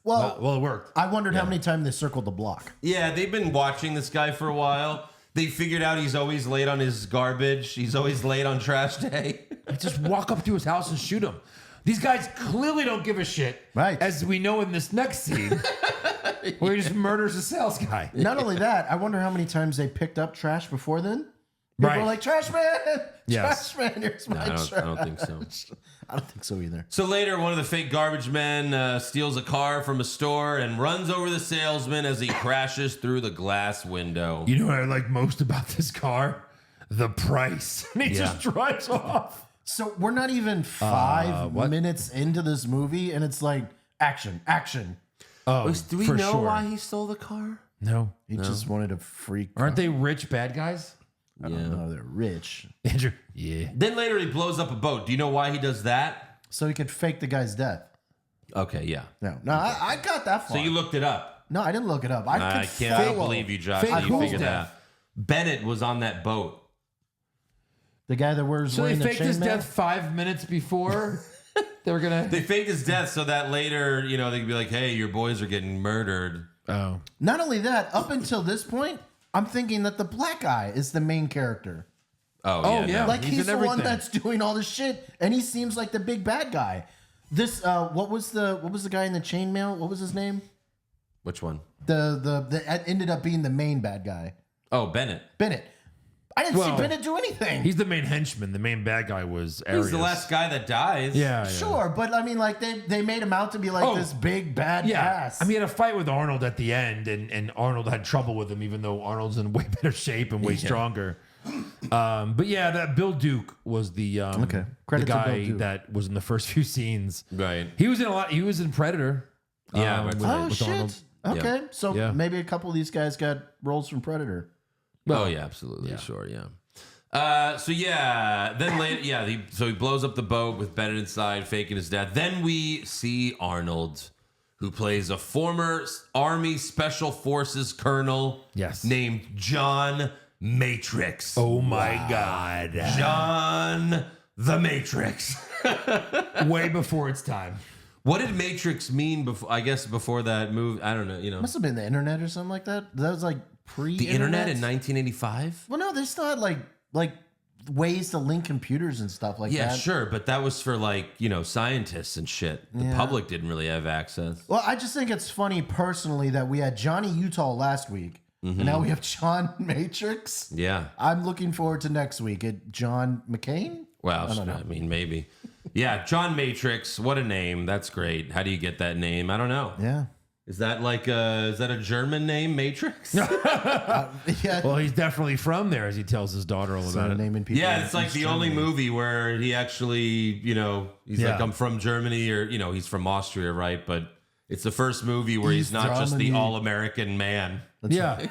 Speaker 5: Well,
Speaker 4: It worked.
Speaker 5: I wondered how many times they circled the block.
Speaker 3: Yeah, they've been watching this guy for a while. They figured out he's always late on his garbage. He's always late on trash day.
Speaker 4: Just walk up to his house and shoot him. These guys clearly don't give a shit.
Speaker 5: Right.
Speaker 4: As we know in this next scene, where he just murders a sales guy.
Speaker 5: Not only that, I wonder how many times they picked up trash before then. People
Speaker 4: Right.
Speaker 5: were like, "Trash man,
Speaker 4: Yes.
Speaker 5: trash man, here's my
Speaker 3: I
Speaker 5: trash."
Speaker 3: don't think so.
Speaker 5: I don't think so either.
Speaker 3: So later, one of the fake garbage men steals a car from a store and runs over the salesman as he crashes through the glass window.
Speaker 4: You know what I like most about this car? The price. And he just drives off.
Speaker 5: So we're not even 5
Speaker 4: what?
Speaker 5: minutes into this movie, and it's like action, action.
Speaker 4: Oh,
Speaker 3: Do we
Speaker 4: for
Speaker 3: know
Speaker 4: sure.
Speaker 3: why he stole the car?
Speaker 4: No.
Speaker 5: He just wanted to freak.
Speaker 4: Aren't they rich bad guys?
Speaker 5: I don't know. They're rich,
Speaker 4: Andrew. Yeah.
Speaker 3: Then later, he blows up a boat. Do you know why he does that?
Speaker 5: so he could fake the guy's death.
Speaker 3: Okay, yeah.
Speaker 5: No, I got that far.
Speaker 3: So you looked it up.
Speaker 5: No, I didn't look it up. I
Speaker 3: I
Speaker 5: could
Speaker 3: can't. I don't
Speaker 5: follow
Speaker 3: believe you, Josh.
Speaker 4: Fake
Speaker 3: That you
Speaker 4: who's
Speaker 3: figured that.
Speaker 4: death?
Speaker 3: Bennett was on that boat.
Speaker 5: the guy that wears
Speaker 4: So they
Speaker 5: wearing the
Speaker 4: faked his
Speaker 5: chainmail.
Speaker 4: death 5 minutes before they were gonna.
Speaker 3: They faked his death so that later, they could be like, "Hey, your boys are getting murdered."
Speaker 4: Oh.
Speaker 5: Not only that, up until this point, I'm thinking that the black guy is the main character.
Speaker 3: Oh,
Speaker 4: yeah.
Speaker 5: Like he's
Speaker 4: in
Speaker 5: the one
Speaker 4: everything.
Speaker 5: that's doing all this shit, and he seems like the big bad guy. This what was the guy in the chainmail? What was his name?
Speaker 3: Which one?
Speaker 5: The ended up being the main bad guy.
Speaker 3: Oh, Bennett.
Speaker 5: Bennett. I didn't
Speaker 4: Well,
Speaker 5: see Bennett do anything.
Speaker 4: He's the main henchman. The main bad guy was Arius.
Speaker 3: He's the last guy that dies.
Speaker 4: Yeah,
Speaker 5: Sure, but I mean, like they made him out to be like this big bad ass.
Speaker 4: I mean, he had a fight with Arnold at the end, and Arnold had trouble with him, even though Arnold's in way better shape and way stronger. But yeah, that Bill Duke was the
Speaker 5: Credit
Speaker 4: the
Speaker 5: to
Speaker 4: guy
Speaker 5: Bill Duke.
Speaker 4: that was in the first few scenes.
Speaker 3: Right.
Speaker 4: He was in a lot. He was in Predator.
Speaker 3: Yeah,
Speaker 4: with,
Speaker 3: right.
Speaker 4: with
Speaker 5: shit.
Speaker 4: Arnold.
Speaker 5: Okay, so
Speaker 4: Yeah.
Speaker 5: maybe a couple of these guys got roles from Predator.
Speaker 3: Oh yeah, absolutely, sure, yeah. So yeah, then later, so he blows up the boat with Bennett inside, faking his death. Then we see Arnold, who plays a former Army Special Forces colonel, named John Matrix.
Speaker 4: Oh my God,
Speaker 3: John the Matrix.
Speaker 4: way before its time.
Speaker 3: What did Matrix mean before? I guess before that move, I don't know. You know,
Speaker 5: Must have been the internet or something like that. That was like pre
Speaker 3: the internet in 1985.
Speaker 5: Well, no, they still had like ways to link computers and stuff like
Speaker 3: Yeah,
Speaker 5: that.
Speaker 3: sure, but that was for scientists and shit. The public didn't really have access.
Speaker 5: Well, I just think it's funny personally that we had Johnny Utah last week, and now we have John Matrix.
Speaker 3: Yeah.
Speaker 5: I'm looking forward to next week. John McCain?
Speaker 3: Well,
Speaker 5: I don't know.
Speaker 3: I mean, maybe. Yeah, John Matrix. What a name. That's great. How do you get that name? I don't know.
Speaker 5: Yeah.
Speaker 3: Is that a German name, Matrix?
Speaker 5: Yeah.
Speaker 4: Well, he's definitely from there, as he tells his daughter all about it.
Speaker 5: Naming people
Speaker 3: Yeah,
Speaker 5: in
Speaker 3: it's like
Speaker 5: East
Speaker 3: the only
Speaker 5: Germany.
Speaker 3: movie where he actually, he's like,
Speaker 4: Yeah.
Speaker 3: I'm from Germany, or, he's from Austria, right? But it's the first movie where he's
Speaker 5: East
Speaker 3: not just the
Speaker 5: Germany.
Speaker 3: all-American man.
Speaker 4: Yeah,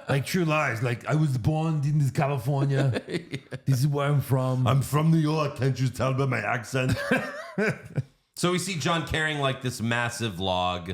Speaker 4: like True Lies. Like, I was born in this California. This is where I'm from.
Speaker 3: I'm from New York. Can't you tell by my accent? So we see John carrying like this massive log,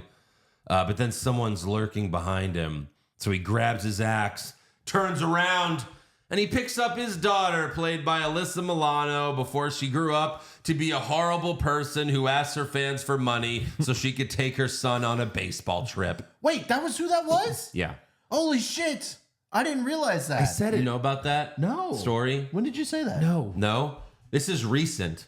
Speaker 3: but then someone's lurking behind him. So he grabs his axe, turns around, and he picks up his daughter, played by Alyssa Milano, before she grew up to be a horrible person who asked her fans for money so she could take her son on a baseball trip.
Speaker 5: Wait, that was who that was?
Speaker 3: Yeah.
Speaker 5: Holy shit. I didn't realize that.
Speaker 4: I said
Speaker 3: You
Speaker 4: it.
Speaker 3: know about that
Speaker 5: No.
Speaker 3: story?
Speaker 5: When did you say that?
Speaker 4: No.
Speaker 3: No? This is recent.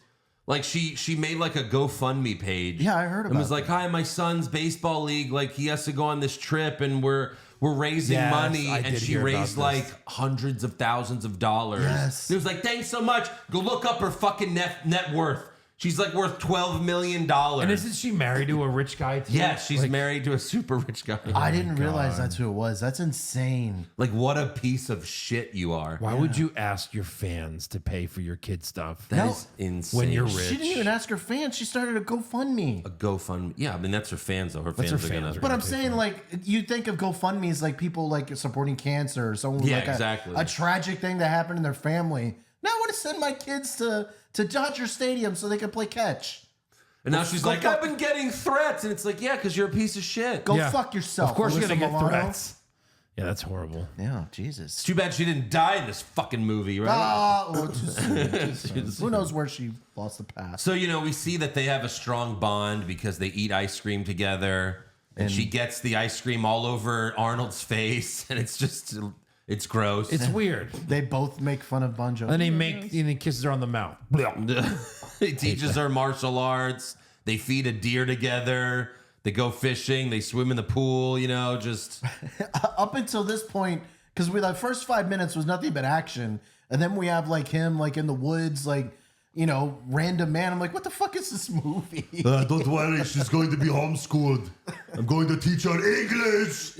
Speaker 3: Like she made like a GoFundMe page.
Speaker 5: Yeah, I heard
Speaker 3: And
Speaker 5: about
Speaker 3: was like, "Hi, my son's baseball league. Like he has to go on this trip, and we're raising
Speaker 4: Yes,
Speaker 3: money."
Speaker 4: I
Speaker 3: And
Speaker 4: did
Speaker 3: she
Speaker 4: hear about
Speaker 3: raised
Speaker 4: this.
Speaker 3: like hundreds of thousands of dollars.
Speaker 5: Yes.
Speaker 3: And it was like, "Thanks so much. Go look up her fucking net worth. She's like worth $12 million."
Speaker 4: And isn't she married to a rich guy too?
Speaker 3: Yeah, she's
Speaker 4: Like,
Speaker 3: married to a super rich guy.
Speaker 5: I didn't realize that's who it was. That's insane.
Speaker 3: Like, what a piece of shit you are.
Speaker 4: Why would you ask your fans to pay for your kid stuff?
Speaker 3: That is insane.
Speaker 4: when you're
Speaker 5: She
Speaker 4: rich.
Speaker 5: didn't even ask her fans. She started a GoFundMe.
Speaker 3: A GoFundMe. Yeah, I mean that's her fans though. Her
Speaker 4: That's
Speaker 3: fans
Speaker 4: her
Speaker 3: are
Speaker 4: fans,
Speaker 3: gonna.
Speaker 5: But I'm saying, like, you think of GoFundMe as like people like supporting cancer or someone with
Speaker 3: Yeah,
Speaker 5: like
Speaker 3: exactly.
Speaker 5: a tragic thing that happened in their family. Now I want to send my kids to Dodger Stadium so they can play catch.
Speaker 3: And now she's
Speaker 5: Go
Speaker 3: like,
Speaker 5: fuck-
Speaker 3: I've been getting threats. And it's like, yeah, because you're a piece of shit.
Speaker 5: Go
Speaker 4: Yeah.
Speaker 5: fuck yourself.
Speaker 4: Of course, you're gonna
Speaker 5: Alyssa
Speaker 4: get
Speaker 5: Milano.
Speaker 4: threats. Yeah, that's horrible.
Speaker 5: Yeah, Jesus.
Speaker 3: It's too bad she didn't die in this fucking movie, right?
Speaker 5: Ah, well, too soon, too soon. Who knows where she lost the past?
Speaker 3: So, we see that they have a strong bond because they eat ice cream together. And she gets the ice cream all over Arnold's face. And it's just, it's gross.
Speaker 4: It's weird.
Speaker 5: They both make fun of Bon Jovi.
Speaker 4: And he kisses her on the mouth.
Speaker 3: He teaches her martial arts. They feed a deer together. They go fishing. They swim in the pool, just.
Speaker 5: Up until this point, because the first 5 minutes was nothing but action, and then we have like him like in the woods, like random man. I'm like, what the fuck is this movie?
Speaker 6: Don't worry, she's going to be homeschooled. I'm going to teach her English.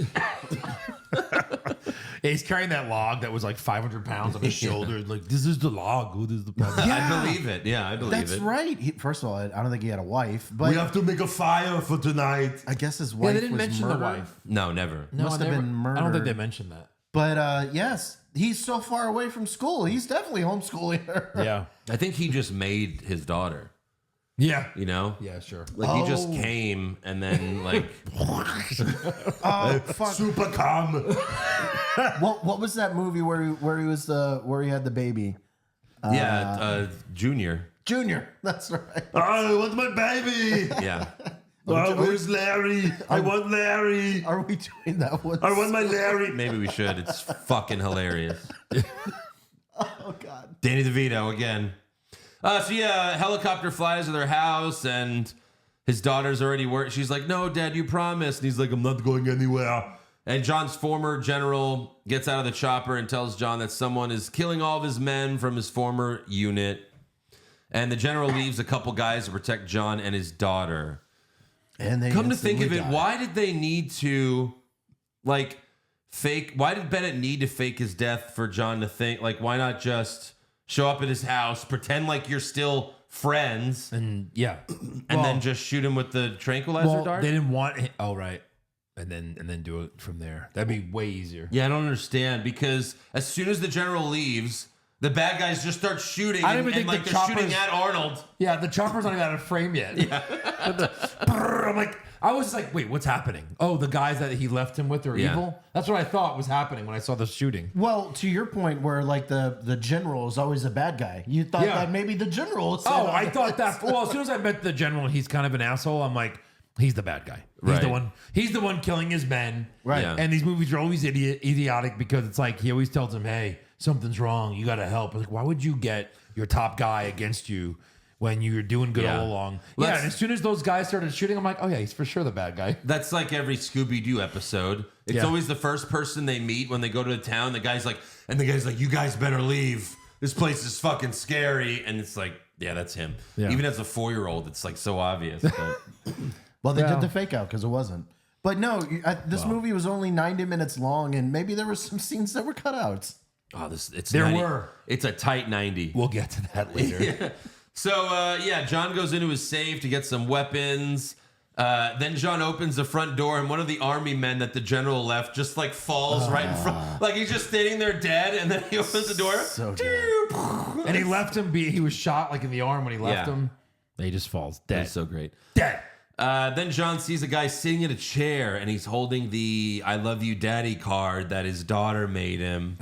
Speaker 4: Yeah, he's carrying that log that was like 500 pounds on his shoulder. Like, this is the log. What is the problem?
Speaker 3: I believe it. Yeah, I believe
Speaker 5: That's
Speaker 3: it.
Speaker 5: right. First of all, I don't think he had a wife, but
Speaker 6: We have to make a fire for tonight.
Speaker 5: I guess his
Speaker 4: Yeah,
Speaker 5: wife
Speaker 4: they didn't
Speaker 5: was
Speaker 4: mention
Speaker 5: murdered.
Speaker 4: the wife.
Speaker 3: No, never.
Speaker 4: No,
Speaker 5: Must have
Speaker 4: never-
Speaker 5: been
Speaker 4: I don't think
Speaker 5: murdered.
Speaker 4: they mentioned that.
Speaker 5: But yes, he's so far away from school. He's definitely homeschooling her.
Speaker 4: Yeah.
Speaker 3: I think he just made his daughter,
Speaker 4: Yeah.
Speaker 3: Yeah,
Speaker 4: sure.
Speaker 3: Like he just
Speaker 5: Oh.
Speaker 3: came and then like
Speaker 5: Oh fuck!
Speaker 6: Super calm.
Speaker 5: What was that movie where he had the baby?
Speaker 3: Junior.
Speaker 5: Junior. That's right.
Speaker 6: I want my baby.
Speaker 3: Yeah.
Speaker 6: Where's Larry? I want Larry.
Speaker 5: Are we doing that one?
Speaker 6: I want my Larry.
Speaker 3: Maybe we should. It's fucking hilarious.
Speaker 5: Oh God.
Speaker 3: Danny DeVito again. Helicopter flies to their house and his daughter's already worked. She's like, no, Dad, you promised. And he's like, I'm not going anywhere. And John's former general gets out of the chopper and tells John that someone is killing all of his men from his former unit. And the general leaves a couple guys to protect John and his daughter.
Speaker 5: And they
Speaker 3: Come to think of it,
Speaker 5: instantly die.
Speaker 3: why did they need to, fake? Why did Bennett need to fake his death for John to think? Why not just show up at his house, pretend like you're still friends,
Speaker 4: And yeah.
Speaker 3: and then just shoot him with the tranquilizer dart?
Speaker 4: They didn't want it. Oh, right. And then do it from there. That'd be way easier.
Speaker 3: Yeah, I don't understand, because as soon as the general leaves, the bad guys just start shooting.
Speaker 4: I don't even think
Speaker 3: they're
Speaker 4: the
Speaker 3: shooting
Speaker 4: choppers-
Speaker 3: at Arnold.
Speaker 4: Yeah, the chopper's not even out of frame yet. Yeah. I'm like, I was like, wait, what's happening? Oh, the guys that he left him with are
Speaker 3: Yeah.
Speaker 4: evil? That's what I thought was happening when I saw the shooting.
Speaker 5: Well, to your point, where the general is always a bad guy, you thought
Speaker 4: Yeah.
Speaker 5: that maybe the general. Was
Speaker 4: Oh, I thought that. Well, as soon as I met the general and he's kind of an asshole, I'm like, he's the bad guy. He's the
Speaker 3: Right.
Speaker 4: one. He's the one killing his men.
Speaker 5: Right.
Speaker 3: Yeah.
Speaker 4: And these movies are always idiotic because it's like he always tells him, "Hey, something's wrong. You got to help." Like, why would you get your top guy against you when you were doing good
Speaker 3: Yeah.
Speaker 4: all along?
Speaker 3: Let's-
Speaker 4: Yeah. And as soon as those guys started shooting, I'm like, "Oh yeah, he's for sure the bad guy."
Speaker 3: That's like every Scooby-Doo episode. It's
Speaker 4: Yeah.
Speaker 3: always the first person they meet when they go to the town. The guy's like, you guys better leave. This place is fucking scary. And it's like, yeah, that's him.
Speaker 4: Yeah.
Speaker 3: Even as a 4-year-old, it's like so obvious. But
Speaker 5: Well, they
Speaker 4: Well-
Speaker 5: did the fake out because it wasn't. But no, this movie was only 90 minutes long, and maybe there were some scenes that were cut out.
Speaker 4: There were.
Speaker 3: It's a tight 90.
Speaker 4: We'll get to that later.
Speaker 3: So, John goes into his safe to get some weapons. Then John opens the front door, and one of the army men that the general left just falls right in front. Like he's just standing there dead, and then he opens the door.
Speaker 5: So good.
Speaker 4: And he left him be. He was shot in the arm when he left
Speaker 3: Yeah.
Speaker 4: him. And he just falls dead.
Speaker 3: That's so great.
Speaker 4: Dead.
Speaker 3: Then John sees a guy sitting in a chair, and he's holding the "I love you, Daddy" card that his daughter made him.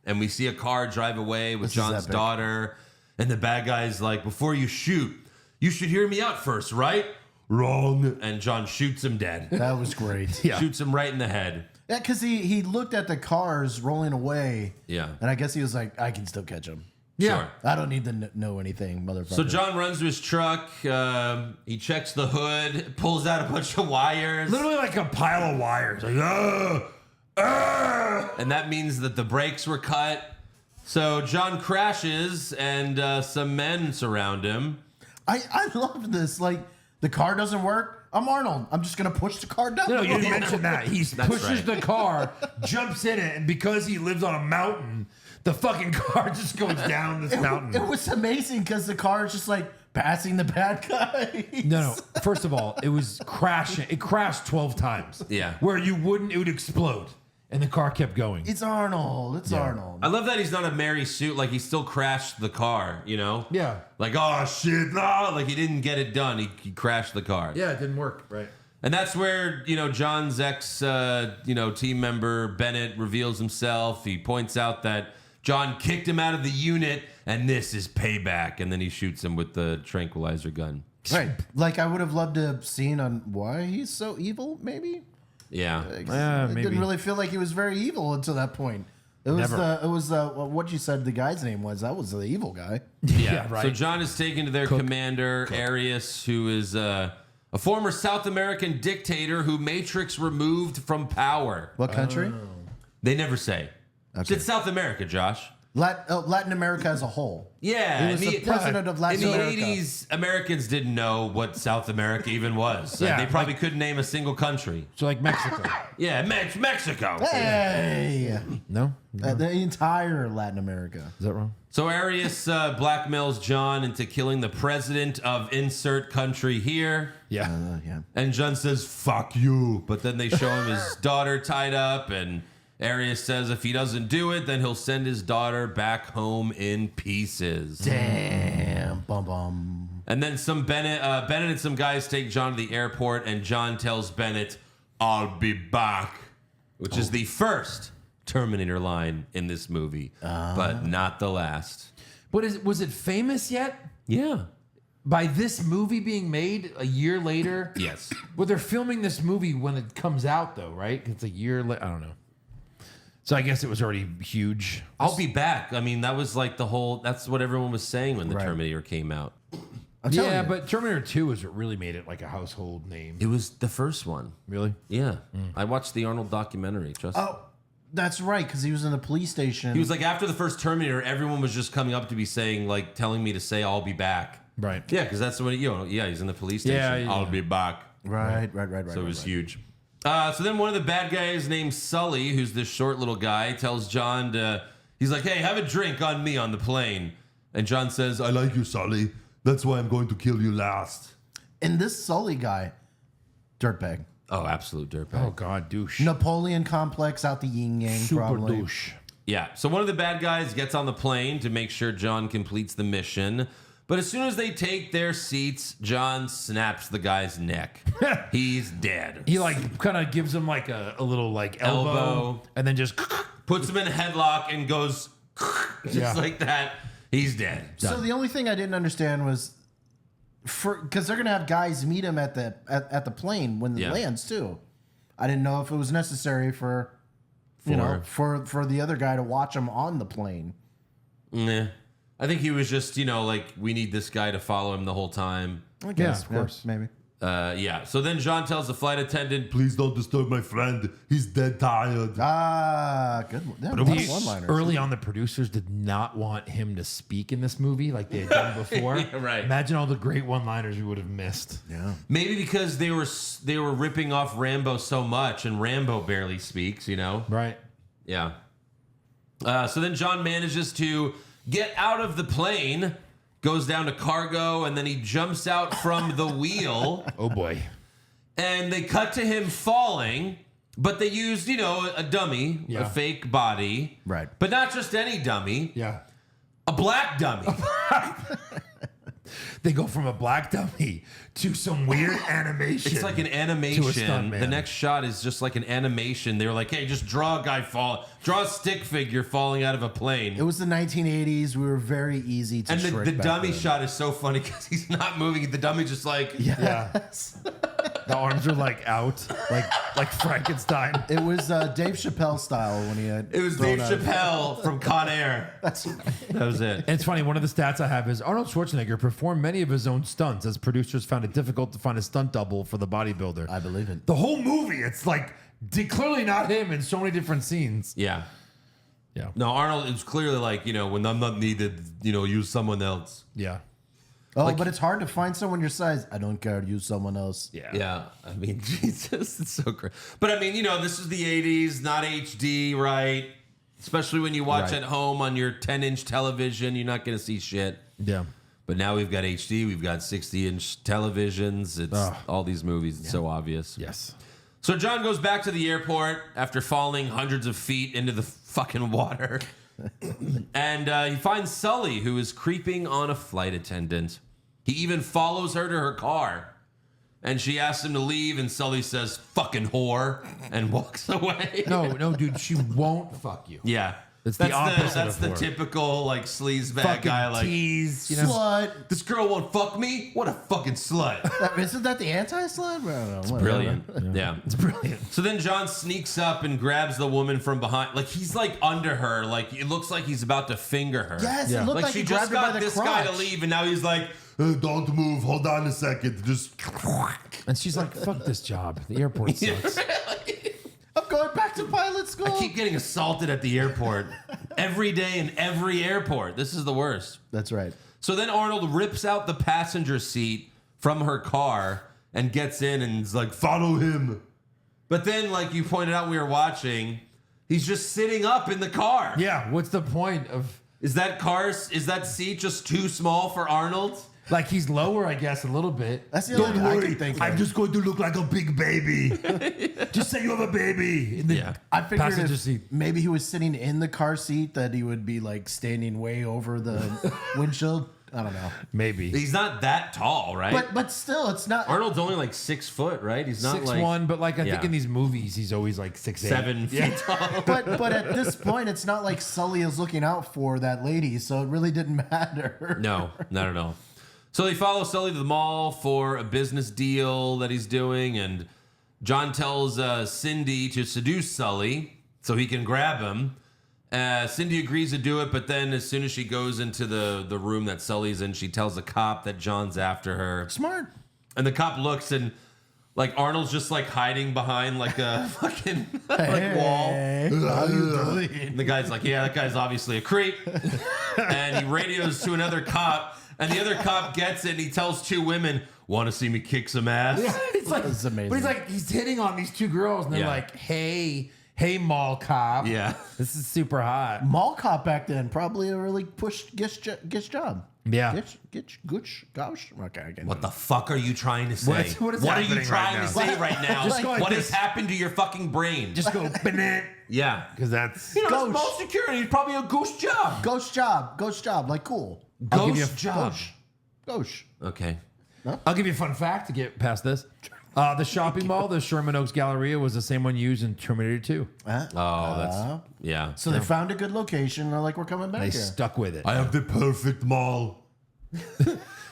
Speaker 3: And we see a car drive away with
Speaker 5: This is
Speaker 3: John's
Speaker 5: epic.
Speaker 3: daughter. And the bad guy's like, "Before you shoot, you should hear me out first, right?"
Speaker 6: Wrong.
Speaker 3: And John shoots him dead.
Speaker 5: That was great.
Speaker 4: Yeah.
Speaker 3: Shoots him right in the head.
Speaker 5: Yeah, because he looked at the cars rolling away.
Speaker 3: Yeah.
Speaker 5: And I guess he was like, I can still catch him.
Speaker 4: Yeah.
Speaker 3: Sure.
Speaker 5: I don't need to know anything, motherfucker.
Speaker 3: So John runs to his truck. He checks the hood, pulls out a bunch of wires.
Speaker 4: Literally like a pile of wires. Like,
Speaker 3: And that means that the brakes were cut. So John crashes, and some men surround him.
Speaker 5: I love this. Like, the car doesn't work. I'm Arnold. I'm just going to push the car down.
Speaker 4: No,
Speaker 5: the
Speaker 4: you didn't
Speaker 5: road.
Speaker 4: mention that. He pushes
Speaker 3: right.
Speaker 4: the car, jumps in it, and because he lives on a mountain, the fucking car just goes down this mountain.
Speaker 5: It was amazing because the car is just like passing the bad guy.
Speaker 4: No. First of all, it was crashing. It crashed 12 times.
Speaker 3: Yeah.
Speaker 4: Where it would explode. And the car kept going.
Speaker 5: It's Arnold. It's Arnold.
Speaker 3: I love that he's not a Mary Sue. Like, he still crashed the car, you know?
Speaker 4: Yeah.
Speaker 3: Like, oh, shit, no. Like, he didn't get it done. He crashed the car.
Speaker 4: Yeah, it didn't work. Right.
Speaker 3: And that's where, John's ex, team member, Bennett, reveals himself. He points out that John kicked him out of the unit, and this is payback. And then he shoots him with the tranquilizer gun.
Speaker 5: Right. Like, I would have loved to have seen on why he's so evil, maybe.
Speaker 3: Yeah.
Speaker 5: It
Speaker 4: maybe.
Speaker 5: didn't really feel like he was very evil until that point. It was what you said the guy's name was. That was the evil guy.
Speaker 3: Yeah,
Speaker 4: right.
Speaker 3: So John is taken to their commander, Arius, who is a former South American dictator who Matrix removed from power.
Speaker 5: What country?
Speaker 3: They never say.
Speaker 5: Okay.
Speaker 3: It's South America, Josh.
Speaker 5: Latin America as a whole.
Speaker 3: Yeah.
Speaker 5: He was the president of Latin
Speaker 3: in the
Speaker 5: America.
Speaker 3: 80s, Americans didn't know what South America even was.
Speaker 4: Yeah,
Speaker 3: They probably couldn't name a single country.
Speaker 4: So like Mexico.
Speaker 3: Yeah, Mexico.
Speaker 5: Hey,
Speaker 4: No?
Speaker 5: the entire Latin America.
Speaker 4: Is that wrong?
Speaker 3: So Arius blackmails John into killing the president of insert country here.
Speaker 4: Yeah.
Speaker 5: Yeah.
Speaker 3: And John says, "Fuck you." But then they show him his daughter tied up, and Arius says if he doesn't do it, then he'll send his daughter back home in pieces.
Speaker 5: Damn. Bum bum.
Speaker 3: And then Bennett and some guys take John to the airport, and John tells Bennett, "I'll be back," which is the first Terminator line in this movie, but not the last.
Speaker 4: But was it famous yet?
Speaker 3: Yeah.
Speaker 7: by this movie being made a year later.
Speaker 3: Yes.
Speaker 7: Well, they're filming this movie when it comes out, though, right? It's a year later. I don't know. So I guess it was already huge.
Speaker 3: I'll be back. I mean, that was like the whole. That's what everyone was saying when the
Speaker 5: Right.
Speaker 3: Terminator came out.
Speaker 5: I'm telling
Speaker 7: Yeah,
Speaker 5: you.
Speaker 7: but Terminator 2 is what really made it like a household name.
Speaker 3: It was the first one.
Speaker 7: Really?
Speaker 3: Yeah, I watched the Arnold documentary. Trust me.
Speaker 5: Oh, that's right, because he was in the police station.
Speaker 3: He was like, after the first Terminator, everyone was just coming up to me saying, like, telling me to say, "I'll be back."
Speaker 7: Right.
Speaker 3: Yeah, because that's what he's in the police station.
Speaker 7: Yeah.
Speaker 3: I'll be back.
Speaker 5: right.
Speaker 3: So it was huge. So then one of the bad guys named Sully, who's this short little guy, tells John he's like, "Hey, have a drink on me on the plane." And John says,
Speaker 6: I like you, Sully. That's why I'm going to kill you last.
Speaker 5: And this Sully guy, dirtbag.
Speaker 3: "Oh, absolute dirtbag."
Speaker 7: Oh, God, douche.
Speaker 5: Napoleon complex out the yin yang,
Speaker 7: Super
Speaker 5: probably.
Speaker 7: douche.
Speaker 3: Yeah. So one of the bad guys gets on the plane to make sure John completes the mission. But as soon as they take their seats, John snaps the guy's neck. He's dead.
Speaker 7: He like kind of gives him like a little like elbow,
Speaker 3: Elbow.
Speaker 7: and then just
Speaker 3: Puts him in a headlock and goes just
Speaker 7: Yeah.
Speaker 3: like that. He's dead.
Speaker 5: So the only thing I didn't understand was because they're gonna have guys meet him at the plane when it
Speaker 3: Yeah.
Speaker 5: lands too. I didn't know if it was necessary for the other guy to watch him on the plane.
Speaker 3: Nah. I think he was just, like, we need this guy to follow him the whole time.
Speaker 5: I guess,
Speaker 7: of course.
Speaker 5: maybe.
Speaker 3: Yeah. So then John tells the flight attendant,
Speaker 6: Please don't disturb my friend. He's dead tired.
Speaker 5: Ah, good. Yeah, one-liners.
Speaker 7: early on, the producers did not want him to speak in this movie like they had done before.
Speaker 3: Yeah, right.
Speaker 7: Imagine all the great one-liners we would have missed.
Speaker 5: Yeah.
Speaker 3: maybe because they were ripping off Rambo so much and Rambo barely speaks,
Speaker 7: Right.
Speaker 3: Yeah. So then John manages to get out of the plane, goes down to cargo, and then he jumps out from the wheel.
Speaker 7: Oh boy.
Speaker 3: And they cut to him falling, but they used, a dummy,
Speaker 7: Yeah.
Speaker 3: a fake body.
Speaker 5: Right.
Speaker 3: But not just any dummy,
Speaker 7: Yeah.
Speaker 3: a black dummy.
Speaker 7: They go from a black dummy to some weird animation.
Speaker 3: It's like an
Speaker 7: To a
Speaker 3: animation.
Speaker 7: stuntman.
Speaker 3: The next shot is just like an animation. They were like, hey, just draw a guy draw a stick figure falling out of a plane.
Speaker 5: It was the 1980s. We were very easy to
Speaker 3: And
Speaker 5: trick
Speaker 3: the
Speaker 5: back
Speaker 3: dummy
Speaker 5: then.
Speaker 3: shot is so funny because he's not moving. The dummy's just like,
Speaker 5: Yes.
Speaker 7: The arms are like out, like Frankenstein.
Speaker 5: It was Dave Chappelle style when he had.
Speaker 3: it was
Speaker 5: thrown
Speaker 3: Dave
Speaker 5: out-
Speaker 3: Chappelle from Con Air.
Speaker 5: That's
Speaker 3: That was it.
Speaker 7: And it's funny, one of the stats I have is Arnold Schwarzenegger performed many of his own stunts as producers found it difficult to find a stunt double for the bodybuilder.
Speaker 5: I believe it.
Speaker 7: The whole movie, it's like clearly not him in so many different scenes.
Speaker 3: Yeah.
Speaker 7: Yeah.
Speaker 3: No, Arnold, it's clearly like, when I'm not needed, use someone else.
Speaker 7: Yeah.
Speaker 5: Oh, but it's hard to find someone your size. I don't care. Use someone else.
Speaker 7: Yeah.
Speaker 3: Yeah. I mean, Jesus, it's so great. But I mean, this is the 80s, not HD, right? Especially when you watch
Speaker 5: Right.
Speaker 3: at home on your 10-inch television, you're not going to see shit.
Speaker 7: Yeah.
Speaker 3: But now we've got HD, we've got 60-inch televisions. It's all these movies. It's so obvious.
Speaker 7: Yes.
Speaker 3: So John goes back to the airport after falling hundreds of feet into the fucking water. And he finds Sully, who is creeping on a flight attendant. He even follows her to her car. And she asks him to leave, and Sully says, fucking whore, and walks away.
Speaker 7: No, dude, she won't fuck you.
Speaker 3: Yeah.
Speaker 7: It's the opposite
Speaker 3: That's
Speaker 7: of
Speaker 3: the
Speaker 7: whore.
Speaker 3: typical, like, sleazebag
Speaker 7: Fucking
Speaker 3: guy. Like,
Speaker 7: tease,
Speaker 5: Slut.
Speaker 3: this girl won't fuck me? What a fucking slut.
Speaker 5: Isn't that the anti-slut? I don't know. Whatever.
Speaker 3: Brilliant. Yeah.
Speaker 7: It's brilliant.
Speaker 3: So then John sneaks up and grabs the woman from behind. Like, he's like under her. Like, it looks like he's about to finger her.
Speaker 5: Yes,
Speaker 7: Yeah.
Speaker 5: it looked
Speaker 3: Like,
Speaker 5: like
Speaker 3: she
Speaker 5: he
Speaker 3: just
Speaker 5: grabbed her by
Speaker 3: got
Speaker 5: the
Speaker 3: this
Speaker 5: crotch.
Speaker 3: guy to leave, and now he's like,
Speaker 6: Don't move. Hold on a second. Just.
Speaker 7: And she's like, fuck this job. The airport sucks.
Speaker 5: I'm going back to pilot school.
Speaker 3: I keep getting assaulted at the airport. Every day in every airport. This is the worst.
Speaker 5: That's right.
Speaker 3: So then Arnold rips out the passenger seat from her car and gets in and is like,
Speaker 6: Follow him.
Speaker 3: but then, like you pointed out, we were watching, he's just sitting up in the car.
Speaker 7: Yeah, what's the point of...
Speaker 3: Is that seat just too small for Arnold?
Speaker 7: Like, he's lower, I guess, a little bit.
Speaker 5: That's the
Speaker 6: Don't
Speaker 5: only thing I
Speaker 6: worry.
Speaker 5: can think
Speaker 6: I'm
Speaker 5: of.
Speaker 6: just going to look like a big baby. Just say you have a baby.
Speaker 7: In the
Speaker 3: Yeah.
Speaker 5: I figured
Speaker 7: passenger
Speaker 5: if
Speaker 7: seat.
Speaker 5: maybe he was sitting in the car seat that he would be like standing way over the windshield. I don't know.
Speaker 7: Maybe.
Speaker 3: He's not that tall, right?
Speaker 5: But still, it's not.
Speaker 3: Arnold's only like 6 foot, right? He's not
Speaker 7: 6'1", but like I think
Speaker 3: Yeah.
Speaker 7: in these movies, he's always like 6'8".
Speaker 3: 7 feet tall.
Speaker 5: But at this point, it's not like Sully is looking out for that lady, so it really didn't matter.
Speaker 3: No, not at all. So they follow Sully to the mall for a business deal that he's doing, and John tells Cindy to seduce Sully so he can grab him. Cindy agrees to do it, but then as soon as she goes into the room that Sully's in, she tells the cop that John's after her.
Speaker 5: Smart.
Speaker 3: And the cop looks, and like Arnold's just like hiding behind like a fucking like wall.
Speaker 5: How you doing?
Speaker 3: And the guy's like, yeah, that guy's obviously a creep. And he radios to another cop, and the other cop gets it, and he tells two women, want to see me kick some ass?
Speaker 7: Yeah, it's like,
Speaker 5: This is amazing.
Speaker 7: But he's like, he's hitting on these two girls, and they're
Speaker 3: Yeah.
Speaker 7: like, hey, mall cop.
Speaker 3: Yeah.
Speaker 7: This is super hot.
Speaker 5: Mall cop back then, probably a really gish job.
Speaker 7: Yeah.
Speaker 5: Gosh. Okay, I get
Speaker 3: What the fuck are you trying to say?
Speaker 7: What is
Speaker 3: are you
Speaker 7: happening
Speaker 3: trying
Speaker 7: right
Speaker 3: to
Speaker 7: now?
Speaker 3: say right now?
Speaker 7: Just go like
Speaker 3: What has
Speaker 7: this.
Speaker 3: happened to your fucking brain?
Speaker 7: Just go, banana.
Speaker 3: Yeah.
Speaker 7: Because that's.
Speaker 3: You know,
Speaker 5: Ghost.
Speaker 3: mall security is probably a ghost job.
Speaker 5: Ghost job. Like cool.
Speaker 7: I'll give you a
Speaker 3: job.
Speaker 5: Ghost.
Speaker 3: Okay.
Speaker 7: I'll give you a fun fact to get past this. The shopping mall, the Sherman Oaks Galleria, was the same one used in Terminator 2.
Speaker 3: Oh, that's yeah.
Speaker 5: So they found a good location. They're like, we're coming back
Speaker 7: They
Speaker 5: here.
Speaker 7: stuck with it.
Speaker 6: I have the perfect mall.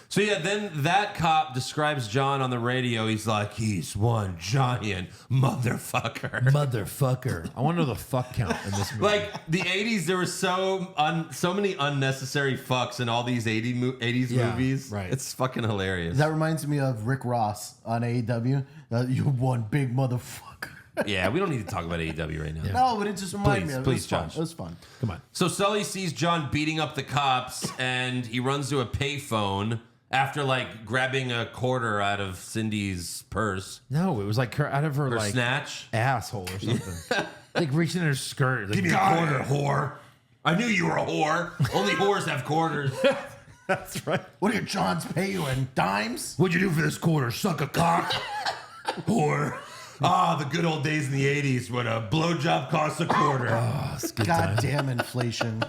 Speaker 3: So yeah, then that cop describes John on the radio. He's like, he's one giant motherfucker.
Speaker 7: Motherfucker. I want to know the fuck count in this movie.
Speaker 3: Like the 80s, there were so many unnecessary fucks in all these 80s
Speaker 7: Yeah,
Speaker 3: movies.
Speaker 7: right.
Speaker 3: It's fucking hilarious.
Speaker 5: That reminds me of Rick Ross on AEW. You one big motherfucker.
Speaker 3: Yeah, we don't need to talk about AEW right now.
Speaker 5: No, but it just reminded me of it.
Speaker 3: Please,
Speaker 5: Was fun.
Speaker 3: Josh.
Speaker 5: It was fun.
Speaker 7: Come on.
Speaker 3: So Sully sees John beating up the cops, and he runs to a payphone after like grabbing a quarter out of Cindy's purse
Speaker 7: No, it was like her, out of her
Speaker 3: or
Speaker 7: like
Speaker 3: snatch.
Speaker 7: asshole or something. Like reaching in her skirt. Like,
Speaker 3: Give me a quarter, whore. I knew you were a whore. Only whores have quarters.
Speaker 7: That's right.
Speaker 5: What did Johns pay you in? Dimes?
Speaker 6: What'd you do for this quarter? Suck a cock? Whore.
Speaker 3: Ah, the good old days in the 80s when a blowjob costs a quarter.
Speaker 5: Goddamn inflation.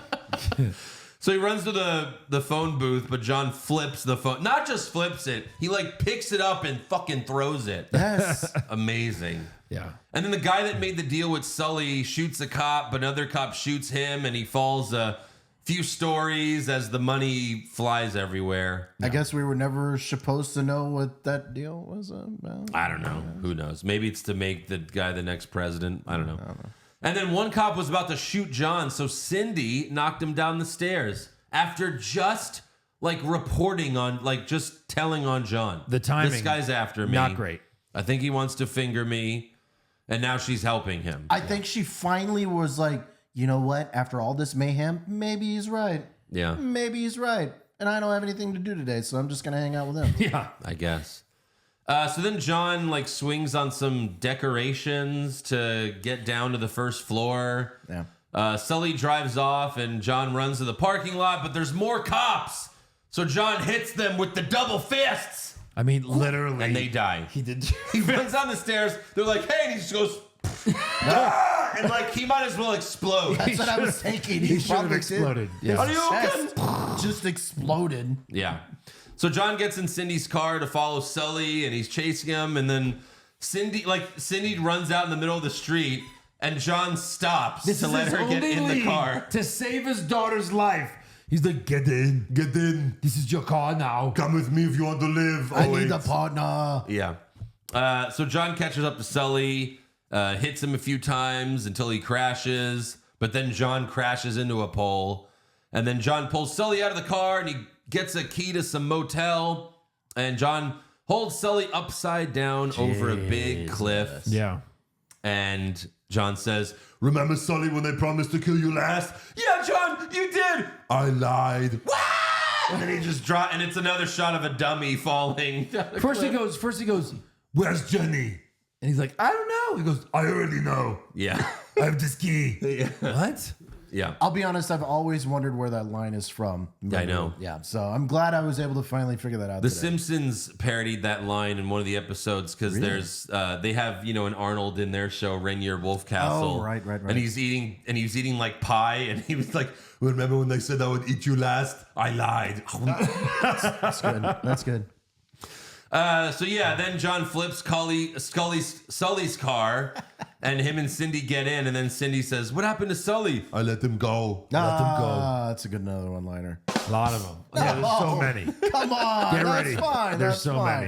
Speaker 3: So he runs to the phone booth, but John flips the phone. Not just flips it, he like picks it up and fucking throws it.
Speaker 5: Yes.
Speaker 3: Amazing.
Speaker 7: Yeah.
Speaker 3: And then the guy that made the deal with Sully shoots a cop, but another cop shoots him, and he falls a few stories as the money flies everywhere.
Speaker 5: I guess we were never supposed to know what that deal was about.
Speaker 3: I don't know. Who knows? Maybe it's to make the guy the next president. I don't know. And then one cop was about to shoot John, so Cindy knocked him down the stairs after just like reporting on, like just telling on John.
Speaker 7: The timing,
Speaker 3: This guy's after me.
Speaker 7: not great.
Speaker 3: I think he wants to finger me, and now she's helping him.
Speaker 5: I think she finally was like, you know what? After all this mayhem, maybe he's right.
Speaker 3: Yeah,
Speaker 5: Maybe he's right. And I don't have anything to do today, so I'm just going to hang out with him.
Speaker 7: Yeah.
Speaker 3: I guess. So then John like swings on some decorations to get down to the first floor.
Speaker 5: Yeah.
Speaker 3: Sully drives off and John runs to the parking lot, but there's more cops. So John hits them with the double fists
Speaker 7: I mean, literally.
Speaker 3: and they die.
Speaker 7: He did.
Speaker 3: He runs down the stairs. They're like, hey, and he just goes, "Ah!" And like he might as well explode.
Speaker 5: That's what I was thinking.
Speaker 7: He should have
Speaker 5: probably
Speaker 7: exploded.
Speaker 5: did.
Speaker 7: Yeah.
Speaker 3: Are you okay?
Speaker 5: Chest just exploded.
Speaker 3: Yeah. So John gets in Cindy's car to follow Sully, and he's chasing him, and then Cindy runs out in the middle of the street, and John stops to let her get in the car.
Speaker 7: To save his daughter's life. He's like,
Speaker 6: Get in. Get in.
Speaker 7: this is your car now.
Speaker 6: Come with me if you want to live.
Speaker 5: I
Speaker 6: Oh,
Speaker 5: need
Speaker 6: wait.
Speaker 5: a partner.
Speaker 3: Yeah. So John catches up to Sully, hits him a few times until he crashes, but then John crashes into a pole, and then John pulls Sully out of the car, and he gets a key to some motel, and John holds Sully upside down over a big cliff.
Speaker 7: Yeah.
Speaker 3: And John says,
Speaker 6: Remember Sully when they promised to kill you last?
Speaker 3: yeah, John, you did.
Speaker 6: I lied.
Speaker 3: And then he just drops, and it's another shot of a dummy falling.
Speaker 7: First he goes,
Speaker 6: Where's Jenny?
Speaker 7: and he's like, I don't know. He goes,
Speaker 6: I already know.
Speaker 3: Yeah.
Speaker 6: I have this key.
Speaker 7: what?
Speaker 3: Yeah.
Speaker 5: I'll be honest, I've always wondered where that line is from.
Speaker 3: I know.
Speaker 5: Yeah, so I'm glad I was able to finally figure that out
Speaker 3: The
Speaker 5: today.
Speaker 3: Simpsons parodied that line in one of the episodes because there's they have an Arnold in their show Rainier Wolfcastle.
Speaker 5: Oh, right.
Speaker 3: And he was eating like pie, and he was like,
Speaker 6: Remember when they said I would eat you last? I lied.
Speaker 5: That's good. That's good.
Speaker 3: so yeah, then John flips Sully's car, and him and Cindy get in, and then Cindy says, "What happened to Sully?"
Speaker 6: I let him go.
Speaker 5: Let them go. That's a good another one-liner.
Speaker 7: A lot of them. Yeah, there's so many.
Speaker 5: Come on,
Speaker 7: Get
Speaker 5: that's
Speaker 7: ready.
Speaker 5: fine.
Speaker 7: There's
Speaker 5: that's
Speaker 7: so
Speaker 5: fine.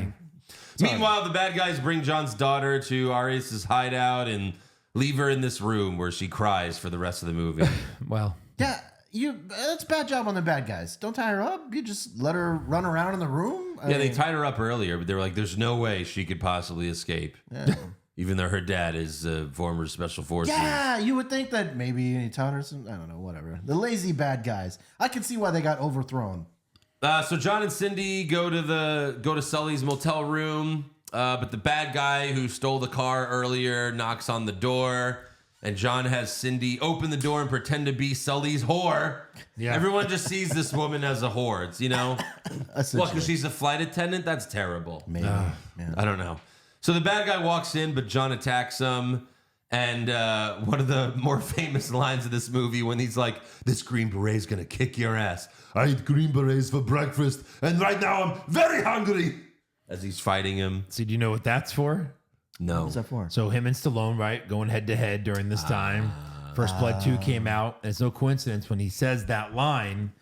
Speaker 7: many.
Speaker 3: Meanwhile, the bad guys bring John's daughter to Arias' hideout and leave her in this room where she cries for the rest of the movie.
Speaker 7: Well,
Speaker 5: Yeah, that's a bad job on the bad guys. Don't tie her up. You just let her run around in the room. I
Speaker 3: Yeah, they
Speaker 5: mean,
Speaker 3: tied her up earlier, but they were like, there's no way she could possibly escape. Even though her dad is former special forces.
Speaker 5: Yeah, you would think that maybe he taught her some. I don't know, whatever. The lazy bad guys. I can see why they got overthrown.
Speaker 3: So John and Cindy go to Sully's motel room, but the bad guy who stole the car earlier knocks on the door, and John has Cindy open the door and pretend to be Sully's whore.
Speaker 7: Yeah.
Speaker 3: Everyone just sees this woman as a whore. It's, well, because she's a flight attendant? That's terrible.
Speaker 5: Maybe. Yeah.
Speaker 3: I don't know. So the bad guy walks in, but John attacks him. And one of the more famous lines of this movie when he's like, this Green Beret's going to kick your ass.
Speaker 6: I eat Green Berets for breakfast, and right now I'm very hungry.
Speaker 3: As he's fighting him.
Speaker 7: so do you know what that's for?
Speaker 3: No.
Speaker 5: What's that for?
Speaker 7: So him and Stallone, right, going head to head during this time. First Blood 2 came out, and it's no coincidence when he says that line,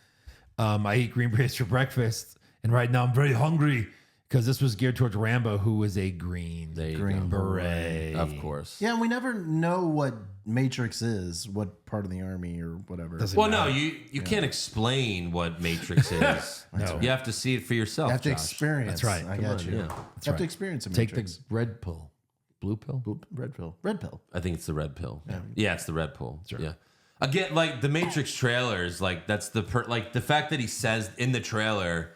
Speaker 7: I eat green berets for breakfast, and right now I'm very hungry, because this was geared towards Rambo, who was a green beret.
Speaker 3: Of course.
Speaker 5: Yeah, we never know what Matrix is, what part of the army or whatever.
Speaker 3: Well, no, you can't explain what Matrix is.
Speaker 7: No.
Speaker 3: You have to see it for yourself.
Speaker 5: You have to
Speaker 3: Josh.
Speaker 5: experience.
Speaker 7: That's right.
Speaker 5: I
Speaker 7: Come
Speaker 5: got
Speaker 3: on,
Speaker 5: you.
Speaker 3: yeah.
Speaker 5: You have to experience a
Speaker 7: Take
Speaker 5: Matrix.
Speaker 7: the red pill. Blue pill?
Speaker 5: Red pill. Red pill.
Speaker 3: I think it's the red pill. Yeah, it's the red pill. Yeah. Again, like the Matrix trailers, like that's the fact that he says in the trailer,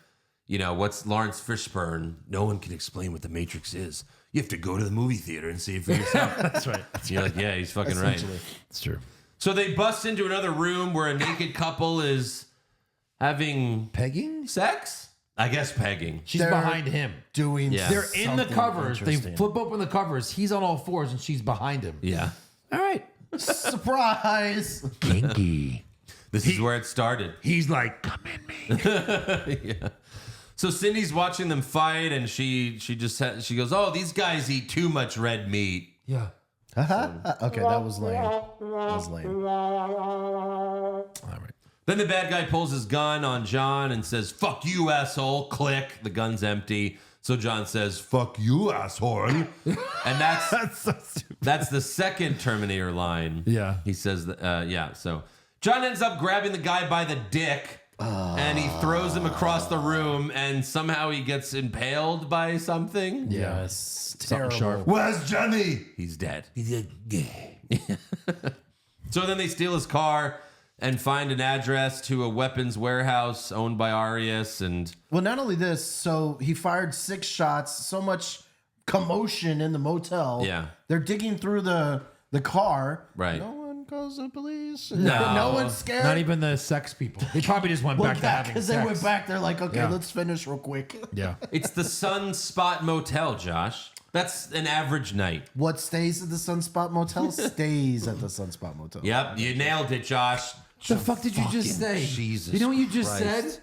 Speaker 3: what's Lawrence Fishburne? No one can explain what the Matrix is. You have to go to the movie theater and see it for yourself.
Speaker 7: That's right.
Speaker 3: You're like, yeah, he's fucking right.
Speaker 7: It's true.
Speaker 3: So they bust into another room where a naked couple is having
Speaker 7: Pegging?
Speaker 3: sex. I guess pegging.
Speaker 7: She's
Speaker 5: They're
Speaker 7: behind him.
Speaker 5: Doing.
Speaker 3: Yeah.
Speaker 7: They're in the
Speaker 5: something
Speaker 7: covers. They
Speaker 5: interesting.
Speaker 7: flip open the covers. He's on all fours, and she's behind him.
Speaker 3: Yeah.
Speaker 7: All right.
Speaker 5: Surprise.
Speaker 4: Kinky.
Speaker 3: This is where it started.
Speaker 4: He's like, come in me.
Speaker 3: Yeah. So Cindy's watching them fight, and she she goes, "Oh, these guys eat too much red meat."
Speaker 7: Yeah.
Speaker 5: Okay, that was lame. That was lame.
Speaker 7: All right.
Speaker 3: Then the bad guy pulls his gun on John and says, "Fuck you, asshole!" Click. The gun's empty. So John says,
Speaker 6: Fuck you, asshole.
Speaker 3: and that's
Speaker 7: so stupid.
Speaker 3: that's the second Terminator line.
Speaker 7: Yeah.
Speaker 3: He says that. Yeah. So John ends up grabbing the guy by the dick. And he throws him across the room, and somehow he gets impaled by something.
Speaker 5: Yes.
Speaker 7: Something
Speaker 5: Terrible.
Speaker 7: sharp.
Speaker 6: Where's Johnny?
Speaker 3: He's dead.
Speaker 4: He's like, yeah.
Speaker 3: So then they steal his car and find an address to a weapons warehouse owned by Arias. And
Speaker 5: Well, not only this, so he fired 6 shots. So much commotion in the motel.
Speaker 3: Yeah.
Speaker 5: They're digging through the car.
Speaker 3: Right.
Speaker 5: No one calls the police.
Speaker 3: No.
Speaker 5: No one's scared.
Speaker 7: Not even the sex people. They probably just went back to having
Speaker 5: because
Speaker 7: sex.
Speaker 5: they went back. They're like, okay,
Speaker 7: Yeah.
Speaker 5: let's finish real quick.
Speaker 7: Yeah.
Speaker 3: it's the Sunspot Motel, Josh. That's an average night.
Speaker 5: What stays at the Sunspot Motel stays at the Sunspot Motel.
Speaker 3: Yep, you nailed it, Josh.
Speaker 7: The fuck did you just say?
Speaker 3: Jesus
Speaker 7: You know what you just
Speaker 3: Christ.
Speaker 7: said?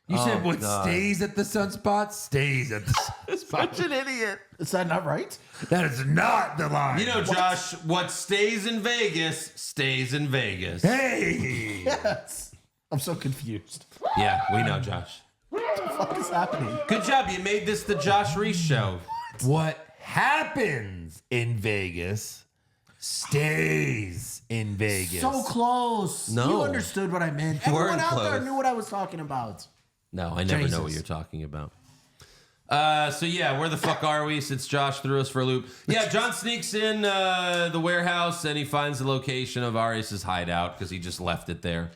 Speaker 7: You said what
Speaker 3: God.
Speaker 7: stays at the sunspot stays at the sunspot.
Speaker 3: Such an idiot.
Speaker 5: Is that not right?
Speaker 7: That is not the line.
Speaker 3: You know, Josh, what stays in Vegas stays in Vegas.
Speaker 7: Hey.
Speaker 5: Yes. I'm so confused.
Speaker 3: Yeah, we know, Josh.
Speaker 5: What the fuck is happening?
Speaker 3: Good job. You made this the Josh Reese show.
Speaker 7: What happens in Vegas stays in Vegas.
Speaker 5: So close.
Speaker 3: No.
Speaker 5: You understood what I meant.
Speaker 3: You
Speaker 5: Everyone
Speaker 3: weren't
Speaker 5: out there
Speaker 3: close.
Speaker 5: knew what I was talking about.
Speaker 3: No, I never know what
Speaker 5: Jesus.
Speaker 3: you're talking about. So yeah, where the fuck are we since Josh threw us for a loop? Yeah, John sneaks in the warehouse and he finds the location of Arias' hideout because he just left it there.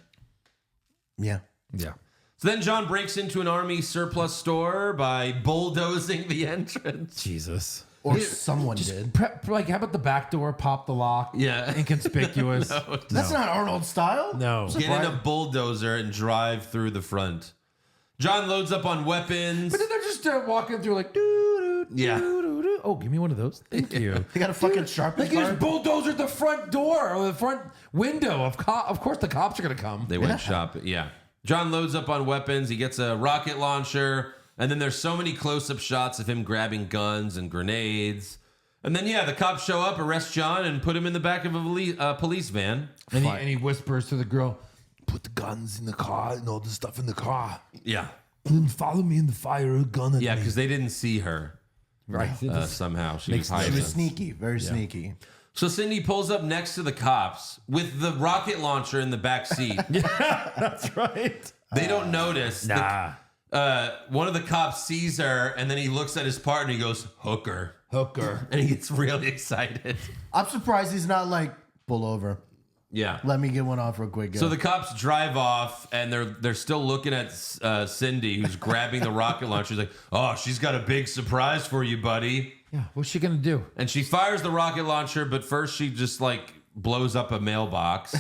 Speaker 5: Yeah.
Speaker 7: Yeah.
Speaker 3: So then John breaks into an army surplus store by bulldozing the entrance.
Speaker 7: Jesus.
Speaker 5: Or someone did.
Speaker 7: Like, how about the back door? Pop the lock.
Speaker 3: Yeah.
Speaker 7: Inconspicuous.
Speaker 5: That's not Arnold style.
Speaker 7: No.
Speaker 3: Get in a bulldozer and drive through the front. John loads up on weapons.
Speaker 7: But then they're just walking through like, doo, doo,
Speaker 3: Yeah.
Speaker 7: doo, doo, doo. Oh, give me one of those. Thank you.
Speaker 5: They got a fucking sharp
Speaker 7: Like, you just bulldozer at the front door or the front window. Of course, the cops are going to come.
Speaker 3: They went shopping. Yeah. John loads up on weapons. He gets a rocket launcher. And then there's so many close-up shots of him grabbing guns and grenades. And then, yeah, the cops show up, arrest John, and put him in the back of a police van.
Speaker 7: And he whispers to the girl,
Speaker 4: put the guns in the car and all the stuff in the car.
Speaker 3: Yeah.
Speaker 4: And then follow me in the fire, a gun at
Speaker 3: Yeah,
Speaker 4: me.
Speaker 3: because they didn't see her
Speaker 7: Right.
Speaker 3: somehow. She was
Speaker 7: makes no
Speaker 5: She
Speaker 3: hiding.
Speaker 5: was sneaky, very sneaky.
Speaker 3: So Cindy pulls up next to the cops with the rocket launcher in the back seat.
Speaker 7: That's right.
Speaker 3: They don't notice.
Speaker 7: Nah.
Speaker 3: One of the cops sees her, and then he looks at his partner and he goes, hooker. And he gets really excited.
Speaker 5: I'm surprised he's not like, pull over.
Speaker 3: Yeah.
Speaker 5: Let me get one off real quick.
Speaker 3: So the cops drive off, and they're still looking at Cindy, who's grabbing the rocket launcher. She's like, "Oh, she's got a big surprise for you, buddy."
Speaker 7: Yeah. What's she gonna do?
Speaker 3: And she fires the rocket launcher, but first she just like blows up a mailbox.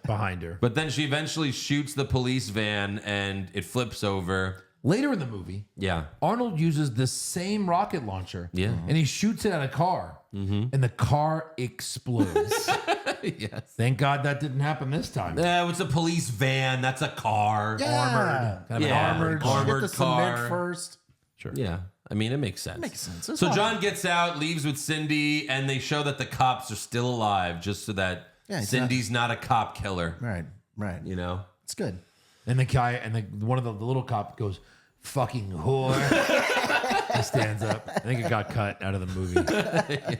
Speaker 7: Behind her.
Speaker 3: But then she eventually shoots the police van, and it flips over.
Speaker 7: Later in the movie,
Speaker 3: Yeah.
Speaker 7: Arnold uses the same rocket launcher.
Speaker 3: Yeah.
Speaker 7: And he shoots it at a car. And the car explodes.
Speaker 3: Yes.
Speaker 7: Thank God that didn't happen this time.
Speaker 3: It's a police van. That's a car.
Speaker 5: yeah.
Speaker 7: Kind of an
Speaker 3: Yeah.
Speaker 7: armored.
Speaker 3: Armored
Speaker 5: Get the
Speaker 3: car.
Speaker 5: cement first.
Speaker 3: Yeah. I mean, it makes sense.
Speaker 5: Makes sense. It's
Speaker 3: So
Speaker 5: fine.
Speaker 3: John gets out, leaves with Cindy, and they show that the cops are still alive, just so that
Speaker 5: Yeah, he's
Speaker 3: Cindy's not a cop killer.
Speaker 5: Right.
Speaker 3: You know?
Speaker 5: It's good.
Speaker 7: And the guy and one of the little cop goes, "Fucking whore." He stands up. I think it got cut out of the movie.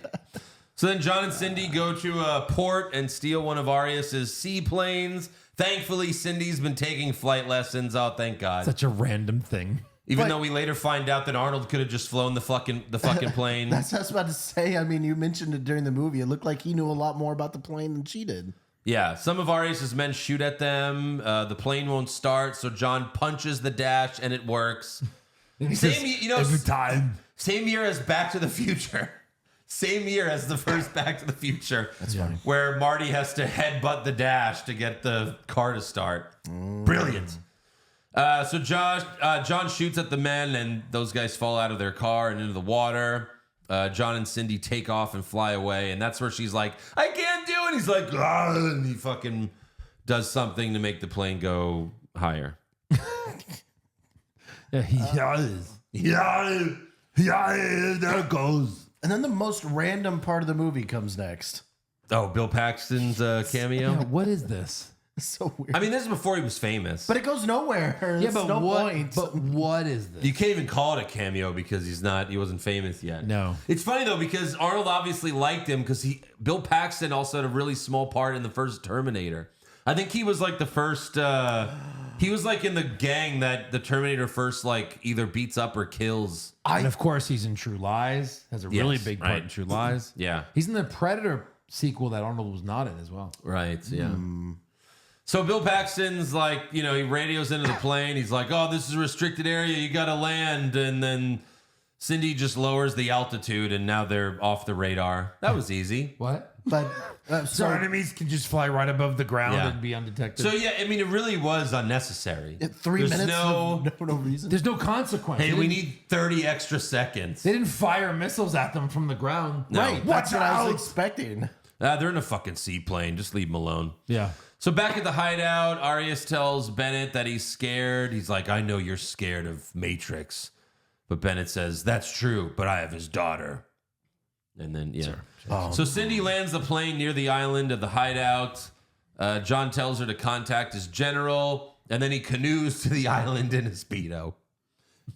Speaker 3: So then John and Cindy go to a port and steal one of Arias's seaplanes. Thankfully, Cindy's been taking flight lessons. Oh, thank God.
Speaker 7: Such a random thing.
Speaker 3: Even though we later find out that Arnold could have just flown the fucking plane.
Speaker 5: That's what I was about to say. I mean, you mentioned it during the movie. It looked like he knew a lot more about the plane than she did.
Speaker 3: Yeah, some of Arias's men shoot at them. The plane won't start, so John punches the dash and it works.
Speaker 4: Every time.
Speaker 3: Same year as Back to the Future. Same year as the first Back to the Future. That's
Speaker 5: funny.
Speaker 3: Where Marty has to headbutt the dash to get the car to start. Brilliant. So John shoots at the men, and those guys fall out of their car and into the water. John and Cindy take off and fly away, and that's where she's like, "I can't do it." He's like, "Ah," and he fucking does something to make the plane go higher.
Speaker 7: Yeah, he does.
Speaker 4: Yeah, there it goes.
Speaker 5: And then the most random part of the movie comes next.
Speaker 3: Oh, Bill Paxton's cameo.
Speaker 7: Yeah, what is this?
Speaker 5: It's so weird.
Speaker 3: I mean, this is before he was famous.
Speaker 5: But it goes nowhere. There's no point.
Speaker 7: But what is this?
Speaker 3: You can't even call it a cameo because he wasn't famous yet.
Speaker 7: No.
Speaker 3: It's funny though because Arnold obviously liked him because Bill Paxton also had a really small part in the first Terminator. I think he was like the first he was like in the gang that the Terminator first like either beats up or kills.
Speaker 7: And of course, he's in True Lies. Has a really
Speaker 3: Yes,
Speaker 7: big part
Speaker 3: right.
Speaker 7: in True Lies.
Speaker 3: Yeah.
Speaker 7: He's in the Predator sequel that Arnold was not in as well.
Speaker 3: Right, yeah. So Bill Paxton's like, he radios into the plane. He's like, "Oh, this is a restricted area. You got to land." And then Cindy just lowers the altitude, and now they're off the radar. That was easy.
Speaker 7: What?
Speaker 5: But
Speaker 7: So
Speaker 5: so
Speaker 7: enemies can just fly right above the ground
Speaker 3: Yeah.
Speaker 7: and be undetected.
Speaker 3: So, yeah, I mean, it really was unnecessary.
Speaker 5: 3
Speaker 3: There's
Speaker 5: minutes
Speaker 3: no,
Speaker 5: of no reason.
Speaker 7: There's no consequence.
Speaker 3: hey,
Speaker 7: They
Speaker 3: we
Speaker 7: didn't-
Speaker 3: need 30 extra seconds.
Speaker 7: They didn't fire missiles at them from the ground.
Speaker 3: No.
Speaker 5: Right. That's what I was
Speaker 4: out.
Speaker 5: expecting.
Speaker 3: They're in a fucking seaplane. Just leave them alone.
Speaker 7: Yeah.
Speaker 3: So back at the hideout, Arias tells Bennett that he's scared. He's like, "I know you're scared of Matrix." But Bennett says, "That's true, but I have his daughter." And then, yeah. So Cindy lands the plane near the island of the hideout. John tells her to contact his general, and then he canoes to the island in a Speedo.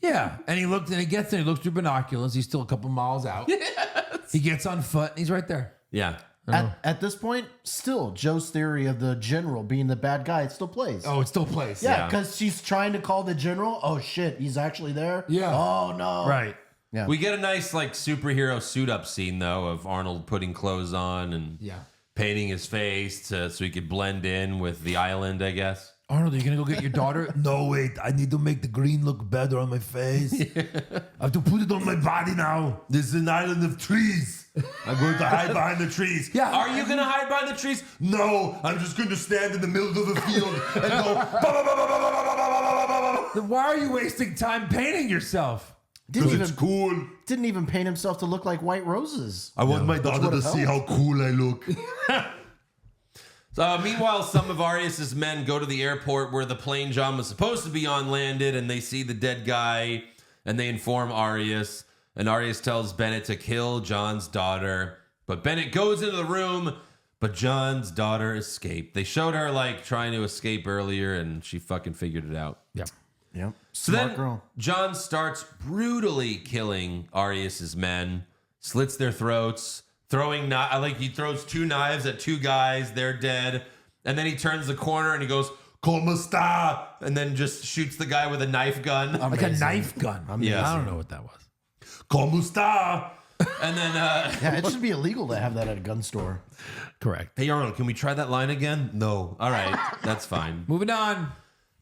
Speaker 7: Yeah. And he gets there, he looks through binoculars. He's still a couple miles out. Yes. He gets on foot and he's right there.
Speaker 3: Yeah.
Speaker 5: At this point, still, Joe's theory of the general being the bad guy, it still plays.
Speaker 7: Oh, it still plays.
Speaker 5: yeah,
Speaker 3: yeah.
Speaker 5: because she's trying to call the general. Oh, shit, he's actually there?
Speaker 7: Yeah.
Speaker 5: Oh, no.
Speaker 7: Right.
Speaker 5: Yeah.
Speaker 3: We get a nice, like, superhero suit-up scene, though, of Arnold putting clothes on and
Speaker 7: Yeah.
Speaker 3: painting his face so he could blend in with the island, I guess.
Speaker 7: Arnold, are you going to go get your daughter?
Speaker 4: No, wait. I need to make the green look better on my face. I have to put it on my body now. This is an island of trees. I'm going to hide behind the trees.
Speaker 7: Yeah.
Speaker 3: Are you going to hide behind the trees?
Speaker 6: No, I'm just going to stand in the middle of the field and go. "Ba, ba, ba, ba, ba, ba, ba, ba, ba, ba, ba."
Speaker 7: Then why are you wasting time painting yourself?
Speaker 5: Didn't
Speaker 6: Because it's
Speaker 5: even,
Speaker 6: cool.
Speaker 5: didn't even paint himself to look like white roses.
Speaker 6: I want my daughter to
Speaker 5: would've
Speaker 6: see how cool I look.
Speaker 3: Meanwhile, some of Arias's men go to the airport where the plane John was supposed to be on landed, and they see the dead guy, and they inform Arias. And Arias tells Bennett to kill John's daughter. But Bennett goes into the room, But John's daughter escaped. They showed her like trying to escape earlier, and she fucking figured it out.
Speaker 7: Yep.
Speaker 5: Yep.
Speaker 3: So
Speaker 5: Smart
Speaker 3: then
Speaker 5: girl.
Speaker 3: John starts brutally killing Arius's men, slits their throats, he throws 2 knives at 2 guys, they're dead, and then he turns the corner and he goes, "Como esta?" and then just shoots the guy with a knife gun.
Speaker 7: Like a knife gun.
Speaker 3: Yeah.
Speaker 7: I don't know what that was.
Speaker 3: "Como esta?" And then,
Speaker 5: Yeah, it should be illegal to have that at a gun store.
Speaker 7: Correct.
Speaker 3: hey Arnold, can we try that line again? No. All right, that's fine.
Speaker 7: Moving on.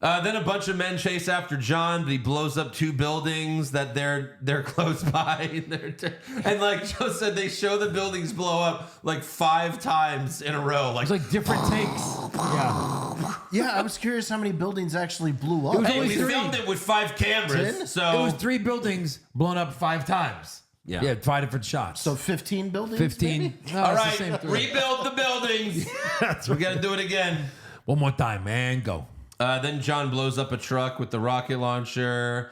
Speaker 3: Then a bunch of men chase after John, but he blows up 2 buildings that they're close by. And like Joe said, they show the buildings blow up like 5 times in a row.
Speaker 7: It's like different takes. Yeah.
Speaker 5: Yeah, I was curious how many buildings actually blew up.
Speaker 7: It was
Speaker 3: Hey,
Speaker 7: only
Speaker 3: we
Speaker 7: 3.
Speaker 3: filmed it with 5 cameras,
Speaker 5: 10?
Speaker 3: so
Speaker 7: It was 3 buildings blown up 5 times.
Speaker 3: Yeah.
Speaker 7: Yeah, 5 different shots.
Speaker 5: So 15 buildings?
Speaker 7: 15.
Speaker 5: maybe?
Speaker 7: No,
Speaker 3: all
Speaker 7: it's the
Speaker 3: right,
Speaker 7: same 3.
Speaker 3: rebuild the buildings. We got to do it again.
Speaker 7: One more time, man. Go.
Speaker 3: Then John blows up a truck with the rocket launcher.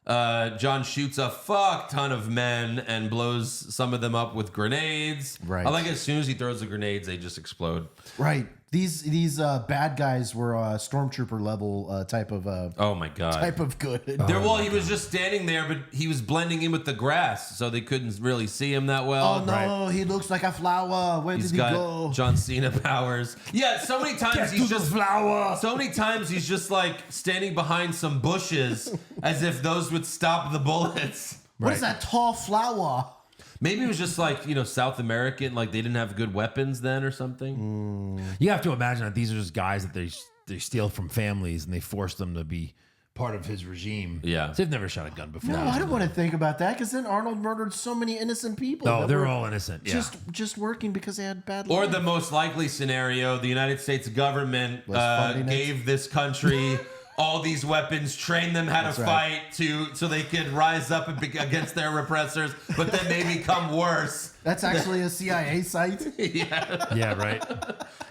Speaker 3: John shoots a fuck ton of men and blows some of them up with grenades.
Speaker 5: Right.
Speaker 3: I like as soon as he throws the grenades, they just explode.
Speaker 5: Right. These bad guys were stormtrooper level type of
Speaker 3: Oh my god.
Speaker 5: good.
Speaker 3: He was just standing there, but he was blending in with the grass, so they couldn't really see him that well.
Speaker 5: Oh no, he looks like a flower. Where
Speaker 3: He's
Speaker 5: did he
Speaker 3: got
Speaker 5: go?
Speaker 3: John Cena powers. Yeah, so many times he's just
Speaker 7: flower.
Speaker 3: so many times he's just like standing behind some bushes as if those would stop the bullets.
Speaker 5: What is that tall flower?
Speaker 3: Maybe it was just like, South American, like they didn't have good weapons then or something.
Speaker 7: You have to imagine that these are just guys that they steal from families and they force them to be part of his regime.
Speaker 3: Yeah.
Speaker 7: So they've never shot a gun before.
Speaker 5: No, I don't want to think about that because then Arnold murdered so many innocent people.
Speaker 7: No,
Speaker 5: that
Speaker 7: they're
Speaker 5: were
Speaker 7: all innocent. Yeah.
Speaker 5: just working because they had bad
Speaker 3: Or
Speaker 5: lives.
Speaker 3: the most likely scenario, the United States government
Speaker 5: Was funding it.
Speaker 3: gave this country all these weapons, trained them how to
Speaker 5: right.
Speaker 3: fight so they could rise up against their repressors, but then they become worse.
Speaker 5: That's actually a CIA site.
Speaker 7: Yeah, right.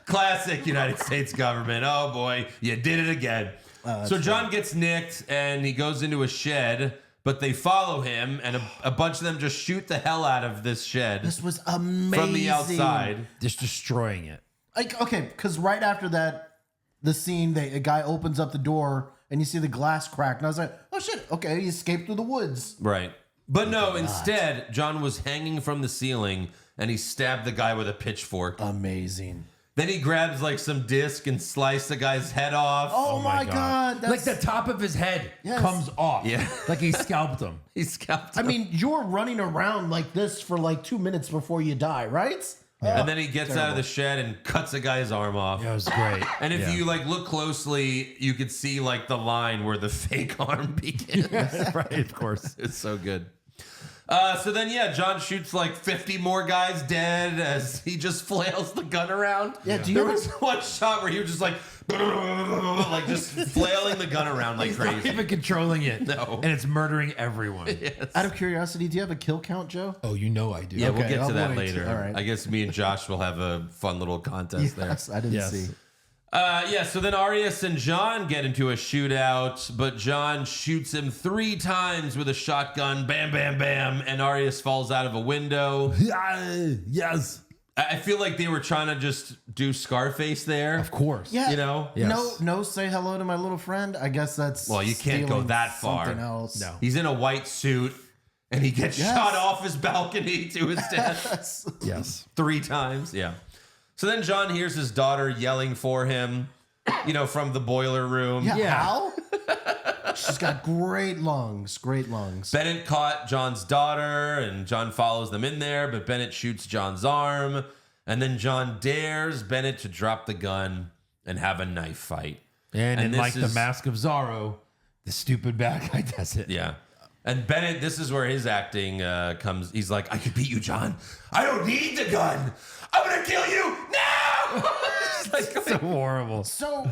Speaker 3: Classic United States government. Oh boy, you did it again. So John gets nicked and he goes into a shed, but they follow him and a bunch of them just shoot the hell out of this shed
Speaker 5: This was amazing.
Speaker 3: from the outside.
Speaker 7: Just destroying it.
Speaker 5: Like, okay, because right after that, the scene, a guy opens up the door and you see the glass crack. And I was like, oh shit, okay, he escaped through the woods.
Speaker 3: Right. But no, instead, John was hanging from the ceiling and he stabbed the guy with a pitchfork.
Speaker 5: Amazing.
Speaker 3: Then he grabs like some disc and sliced the guy's head off.
Speaker 5: Oh, my God.
Speaker 7: Like the top of his head
Speaker 5: Yes.
Speaker 7: comes off.
Speaker 3: Yeah.
Speaker 7: Like he scalped him.
Speaker 3: He scalped
Speaker 5: I
Speaker 3: him.
Speaker 5: mean, you're running around like this for like 2 minutes before you die, right?
Speaker 3: And then he gets out of the shed and cuts a guy's arm off.
Speaker 7: Yeah, it was great.
Speaker 3: And if
Speaker 7: Yeah.
Speaker 3: you like look closely, you could see like the line where the fake arm begins.
Speaker 7: Right, of course.
Speaker 3: It's so good. So then, yeah, John shoots like 50 more guys dead as he just flails the gun around.
Speaker 5: Yeah, do you
Speaker 3: there
Speaker 5: ever-
Speaker 3: was one shot where he was just like just flailing the gun around like
Speaker 7: Not
Speaker 3: crazy.
Speaker 7: even controlling it.
Speaker 3: No.
Speaker 7: And it's murdering everyone.
Speaker 5: Out of curiosity, do you have a kill count, Joe?
Speaker 7: Oh, you know I do.
Speaker 3: Yeah, we'll
Speaker 5: Okay,
Speaker 3: get to
Speaker 5: I'll
Speaker 3: that
Speaker 5: wait.
Speaker 3: later.
Speaker 5: All right.
Speaker 3: I guess me and Josh will have a fun little contest there.
Speaker 5: Yes, I didn't
Speaker 7: Yes.
Speaker 5: see.
Speaker 3: So then Arius and John get into a shootout, but John shoots him 3 times with a shotgun. Bam, bam, bam. And Arius falls out of a window.
Speaker 7: Yes.
Speaker 3: I feel like they were trying to just do Scarface there.
Speaker 7: Of course.
Speaker 5: Yeah,
Speaker 3: You know?
Speaker 7: Yes.
Speaker 5: no, say hello to my little friend. I guess that's
Speaker 3: Well, you can't go
Speaker 5: stealing
Speaker 3: that far.
Speaker 5: Something else.
Speaker 7: No.
Speaker 3: He's in a white suit and he gets
Speaker 5: Yes.
Speaker 3: shot off his balcony to his death
Speaker 7: Yes.
Speaker 3: 3 times. Yeah. So then John hears his daughter yelling for him, from the boiler room.
Speaker 5: Yeah,
Speaker 7: Yeah.
Speaker 5: how? She's got great lungs. Great lungs.
Speaker 3: Bennett caught John's daughter, and John follows them in there, but Bennett shoots John's arm, and then John dares Bennett to drop the gun and have a knife fight.
Speaker 7: And in
Speaker 3: this
Speaker 7: like the
Speaker 3: is-
Speaker 7: Mask of Zorro, the stupid bad guy does it.
Speaker 3: Yeah. And Bennett, this is where his acting comes. He's like, I could beat you, John. I don't need the gun. I'm going to kill you now. It's like,
Speaker 7: So horrible.
Speaker 5: So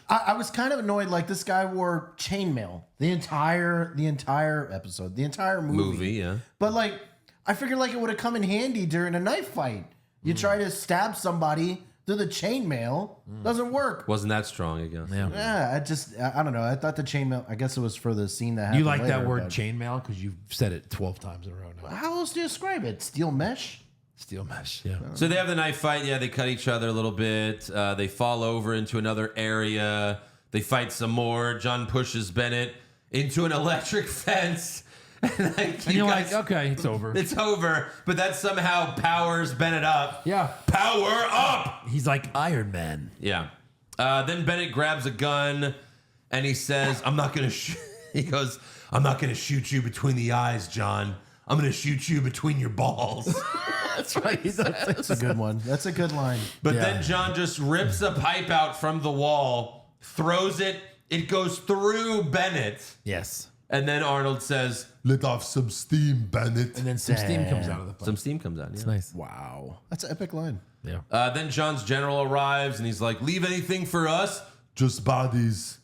Speaker 5: I was kind of annoyed. Like this guy wore chainmail the entire episode, the entire movie.
Speaker 3: yeah.
Speaker 5: But like, I figured like it would have come in handy during a knife fight. You try to stab somebody through the chainmail, doesn't work.
Speaker 3: Wasn't that strong, I guess.
Speaker 7: Yeah.
Speaker 5: Yeah, I don't know. I thought the chainmail. I guess it was for the scene that happened.
Speaker 7: You like that
Speaker 5: later,
Speaker 7: word
Speaker 5: but-
Speaker 7: chainmail because you've said it 12 times in a row now.
Speaker 5: How else do you describe it? Steel mesh?
Speaker 7: Steel mesh. Yeah.
Speaker 3: So they have the knife fight. Yeah, they cut each other a little bit. They fall over into another area. They fight some more. John pushes Bennett into an electric fence. And
Speaker 7: you're like, okay, it's over.
Speaker 3: It's over. But that somehow powers Bennett up.
Speaker 7: Yeah.
Speaker 3: Power up!
Speaker 7: He's like Iron Man.
Speaker 3: Yeah. Then Bennett grabs a gun and he says, I'm not going to shoot. He goes, I'm not going to shoot you between the eyes, John. I'm going to shoot you between your balls.
Speaker 7: That's right.
Speaker 5: That's a good one. That's a good line.
Speaker 3: But
Speaker 7: Yeah.
Speaker 3: then John just rips a pipe out from the wall, throws it. It goes through Bennett.
Speaker 7: Yes.
Speaker 3: And then Arnold says,
Speaker 6: Let off some steam, Bennett.
Speaker 7: And then some steam comes out of the pipe.
Speaker 3: some steam comes out.
Speaker 7: It's
Speaker 3: Yeah.
Speaker 7: nice.
Speaker 5: Wow. That's an epic line.
Speaker 7: Yeah.
Speaker 3: Then John's general arrives and he's like, leave anything for us?
Speaker 6: Just bodies.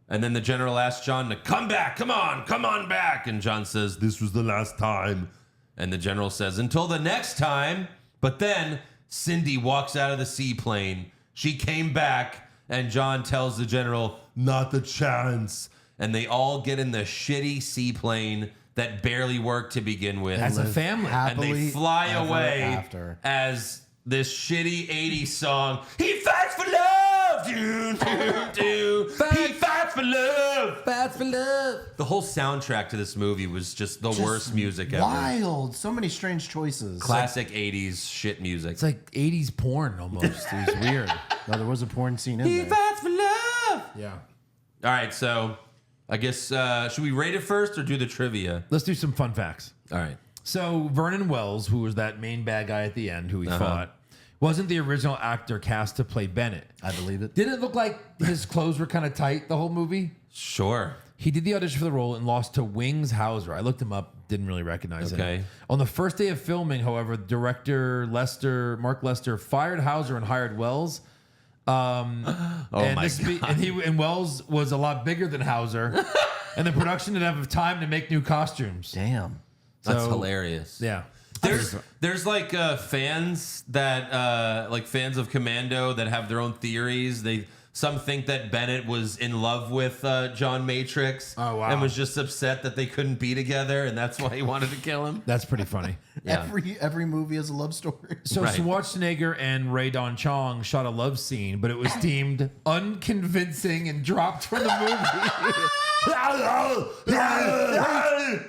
Speaker 3: And then the general asks John to come back. Come on back. And John says,
Speaker 6: This was the last time.
Speaker 3: and the general says, until the next time. But then Cindy walks out of the seaplane. She came back and John tells the general,
Speaker 6: Not a chance.
Speaker 3: and they all get in the shitty seaplane that barely worked to begin with.
Speaker 7: As a family.
Speaker 3: and
Speaker 5: Happily
Speaker 3: they fly
Speaker 5: ever
Speaker 3: away
Speaker 5: after.
Speaker 3: as this shitty 80s song. He fights for love. Do, do, do. He fights for love.
Speaker 7: Bats for love.
Speaker 3: The whole soundtrack to this movie was just the worst music ever.
Speaker 5: Wild. So many strange choices.
Speaker 3: Classic 80s shit music.
Speaker 7: It's like 80s porn almost. It was weird.
Speaker 5: No, there was a porn scene in
Speaker 3: He
Speaker 5: there.
Speaker 3: fights for love.
Speaker 7: Yeah.
Speaker 3: All right, so I guess should we rate it first or do the trivia?
Speaker 7: Let's do some fun facts.
Speaker 3: All right.
Speaker 7: So Vernon Wells, who was that main bad guy at the end who he fought, wasn't the original actor cast to play Bennett.
Speaker 5: I believe it.
Speaker 7: Didn't it look like his clothes were kind of tight the whole movie?
Speaker 3: Sure.
Speaker 7: He did the audition for the role and lost to Wings Hauser. I looked him up, didn't really recognize
Speaker 3: Okay.
Speaker 7: him. On the first day of filming, however, director Mark Lester fired Hauser and hired Wells.
Speaker 3: Oh
Speaker 7: and
Speaker 3: my God.
Speaker 7: And Wells was a lot bigger than Hauser, and the production didn't have time to make new costumes.
Speaker 5: Damn.
Speaker 3: That's
Speaker 7: So-
Speaker 3: hilarious.
Speaker 7: Yeah.
Speaker 3: There's like fans that like fans of Commando that have their own theories. Some think that Bennett was in love with John Matrix.
Speaker 7: Oh, wow.
Speaker 3: And was just upset that they couldn't be together, and that's why he wanted to kill him.
Speaker 7: That's pretty funny.
Speaker 3: Yeah.
Speaker 5: Every movie has a love story.
Speaker 7: So
Speaker 3: Right.
Speaker 7: Schwarzenegger and Ray Don Chong shot a love scene, but it was deemed unconvincing and dropped from the movie.